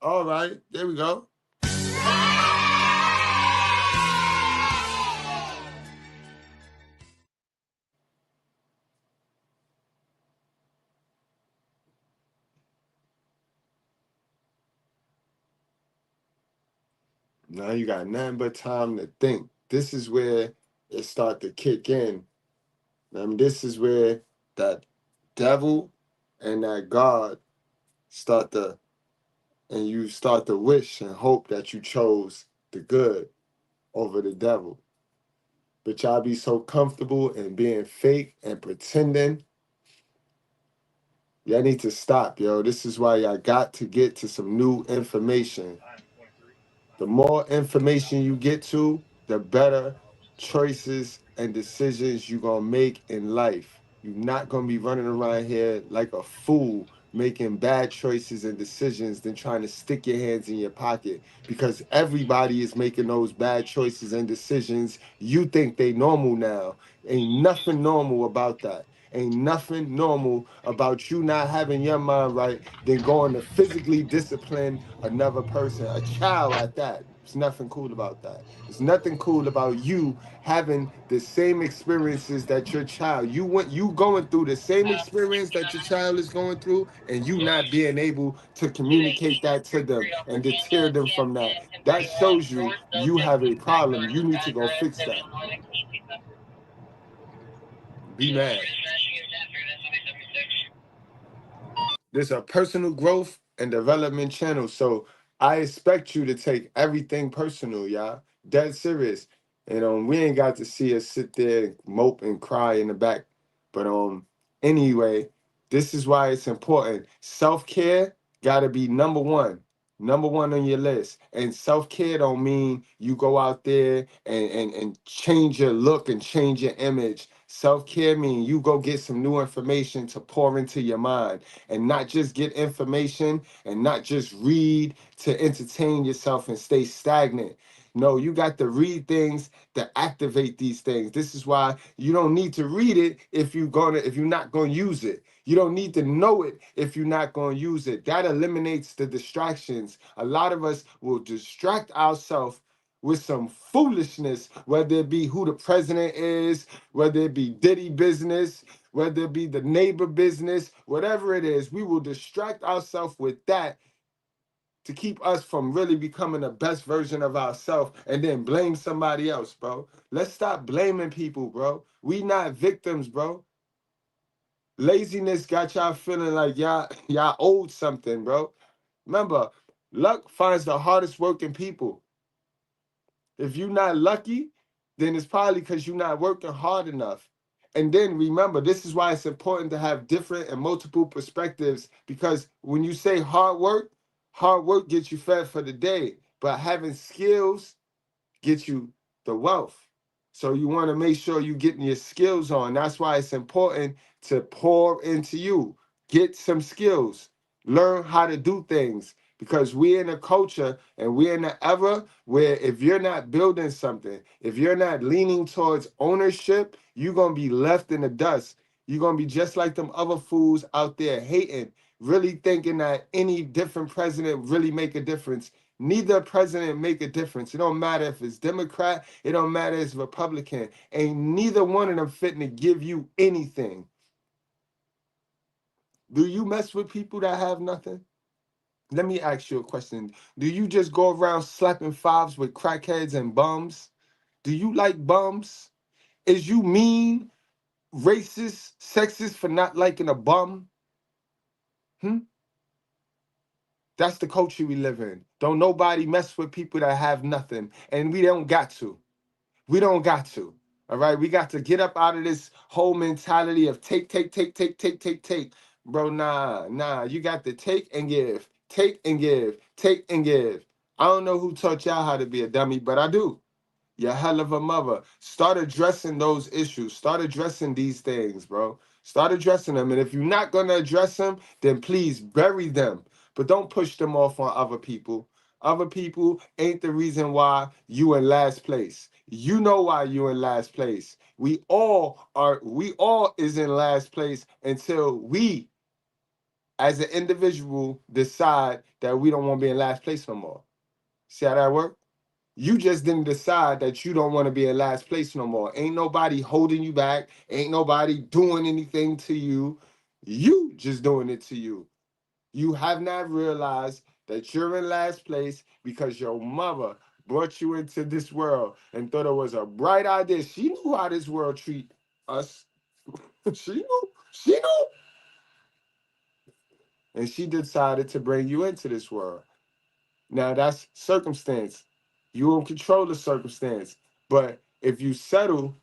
All right, there we go. Now you got nothing but time to think. This is where it start to kick in. This is where that devil and that God start to, and you start to wish and hope that you chose the good over the devil. But y'all be so comfortable in being fake and pretending. Y'all need to stop, yo. This is why y'all got to get to some new information. The more information you get to, the better choices and decisions you're going to make in life. You're not going to be running around here like a fool making bad choices and decisions than trying to stick your hands in your pocket, because everybody is making those bad choices and decisions. You think they normal now. Ain't nothing normal about that. Ain't nothing normal about you not having your mind right than going to physically discipline another person, a child at that. There's nothing cool about that. There's nothing cool about you having the same experiences that your child, you going through the same experience that your child is going through, and you not being able to communicate that to them and deter them from that. That shows you you have a problem. You need to go fix that. Be mad. There's a personal growth and development channel, so I expect you to take everything personal, y'all. Dead serious. And we ain't got to see us sit there and mope and cry in the back. But anyway, this is why it's important. Self-care gotta be number one. Number one on your list. And self-care don't mean you go out there and change your look and change your image. Self-care mean you go get some new information to pour into your mind, and not just get information and not just read to entertain yourself and stay stagnant. No, you got to read things that activate these things. This is why you don't need to read it if you're not gonna use it. You don't need to know it if you're not gonna use it. That eliminates the distractions. A lot of us will distract ourselves with some foolishness, whether it be who the president is, whether it be Diddy business, whether it be the neighbor business, whatever it is, we will distract ourselves with that to keep us from really becoming the best version of ourselves, and then blame somebody else, bro. Let's stop blaming people, bro. We not victims, bro. Laziness got y'all feeling like y'all owed something, bro. Remember, luck finds the hardest working people. If you're not lucky, then it's probably because you're not working hard enough. And then remember, this is why it's important to have different and multiple perspectives, because when you say hard work gets you fed for the day, but having skills gets you the wealth. So you want to make sure you're getting your skills on. That's why it's important to pour into you. Get some skills. Learn how to do things, because we're in a culture and we're in an era where if you're not building something, if you're not leaning towards ownership, you're going to be left in the dust. You're going to be just like them other fools out there hating, really thinking that any different president really make a difference. Neither president make a difference. It don't matter if it's Democrat. It don't matter if it's Republican. Ain't neither one of them fitting to give you anything. Do you mess with people that have nothing? Let me ask you a question. Do you just go around slapping fives with crackheads and bums? Do you like bums? Is you mean, racist, sexist for not liking a bum? That's the culture we live in. Don't nobody mess with people that have nothing. And we don't got to. We don't got to. All right? We got to get up out of this whole mentality of take. Bro, nah. You got to take and give. Take and give. Take and give. I don't know who taught y'all how to be a dummy, but I do. You're a hell of a mother. Start addressing those issues. Start addressing these things, bro. Start addressing them. And if you're not going to address them, then please bury them. But don't push them off on other people. Other people ain't the reason why you in last place. You know why you in last place. We all is in last place until we, as an individual, decide that we don't want to be in last place no more. See how that works? You just didn't decide that you don't want to be in last place no more. Ain't nobody holding you back. Ain't nobody doing anything to you. You just doing it to you. You have not realized that you're in last place because your mother brought you into this world and thought it was a bright idea. She knew how this world treat us. She knew. She knew. And she decided to bring you into this world. Now that's circumstance. You don't control the circumstance. But if you settle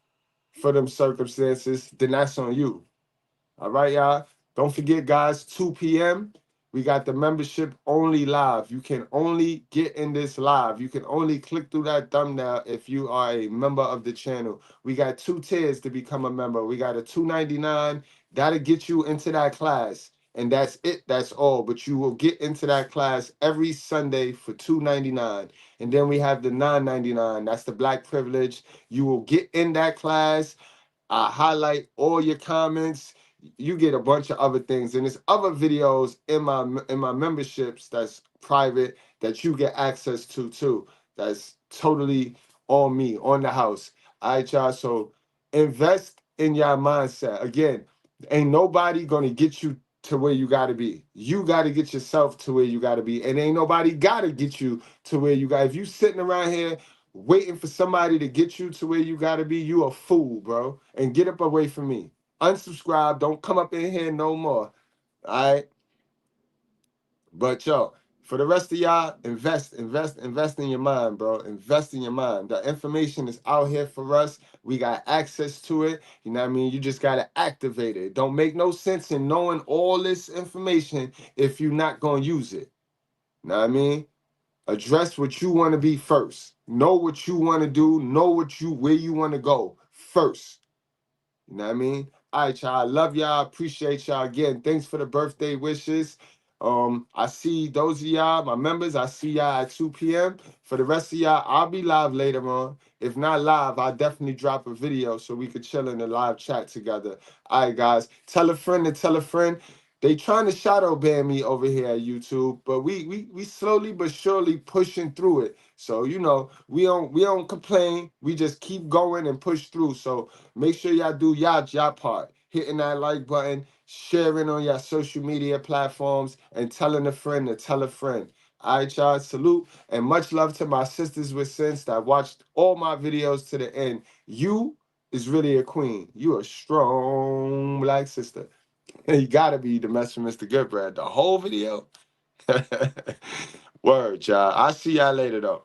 for them circumstances, then that's on you. All right, y'all. Don't forget, guys, 2 p.m. We got the membership only live. You can only get in this live. You can only click through that thumbnail if you are a member of the channel. We got 2 tiers to become a member. We got a $2.99. That'll get you into that class. And that's it. That's all. But you will get into that class every Sunday for $2.99. And then we have the $9.99. That's the Black Privilege. You will get in that class. I highlight all your comments. You get a bunch of other things, and there's other videos in my memberships that's private that you get access to too. That's totally on me, on the house. All right, y'all. So invest in your mindset. Again, ain't nobody gonna get you to where you gotta be. You gotta get yourself to where you gotta be, and ain't nobody gotta get you to where you got. If you sitting around here waiting for somebody to get you to where you gotta be, you a fool, bro. And get up away from me. Unsubscribe. Don't come up in here no more. All right. But yo, for the rest of y'all, invest in your mind, bro. Invest in your mind. The information is out here for us. We got access to it. You know what I mean? You just gotta activate it. Don't make no sense in knowing all this information if you're not gonna use it. You know what I mean? Address what you want to be first. Know what you want to do. Know where you want to go first. You know what I mean? All right, y'all. I love y'all. Appreciate y'all again. Thanks for the birthday wishes. I see those of y'all, my members, I see y'all at 2 p.m. For the rest of y'all, I'll be live later on. If not live, I'll definitely drop a video so we could chill in the live chat together. All right, guys. Tell a friend to tell a friend. They trying to shadow ban me over here at YouTube, but we slowly but surely pushing through it. So you know, we don't complain. We just keep going and push through. So make sure y'all do y'all part. Hitting that like button, sharing on your social media platforms, and telling a friend to tell a friend. All right, y'all. Salute and much love to my sisters with sense that watched all my videos to the end. You is really a queen. You a strong Black sister. You gotta be the mess with Mr. Goodbread. The whole video. Word, y'all. I'll see y'all later though.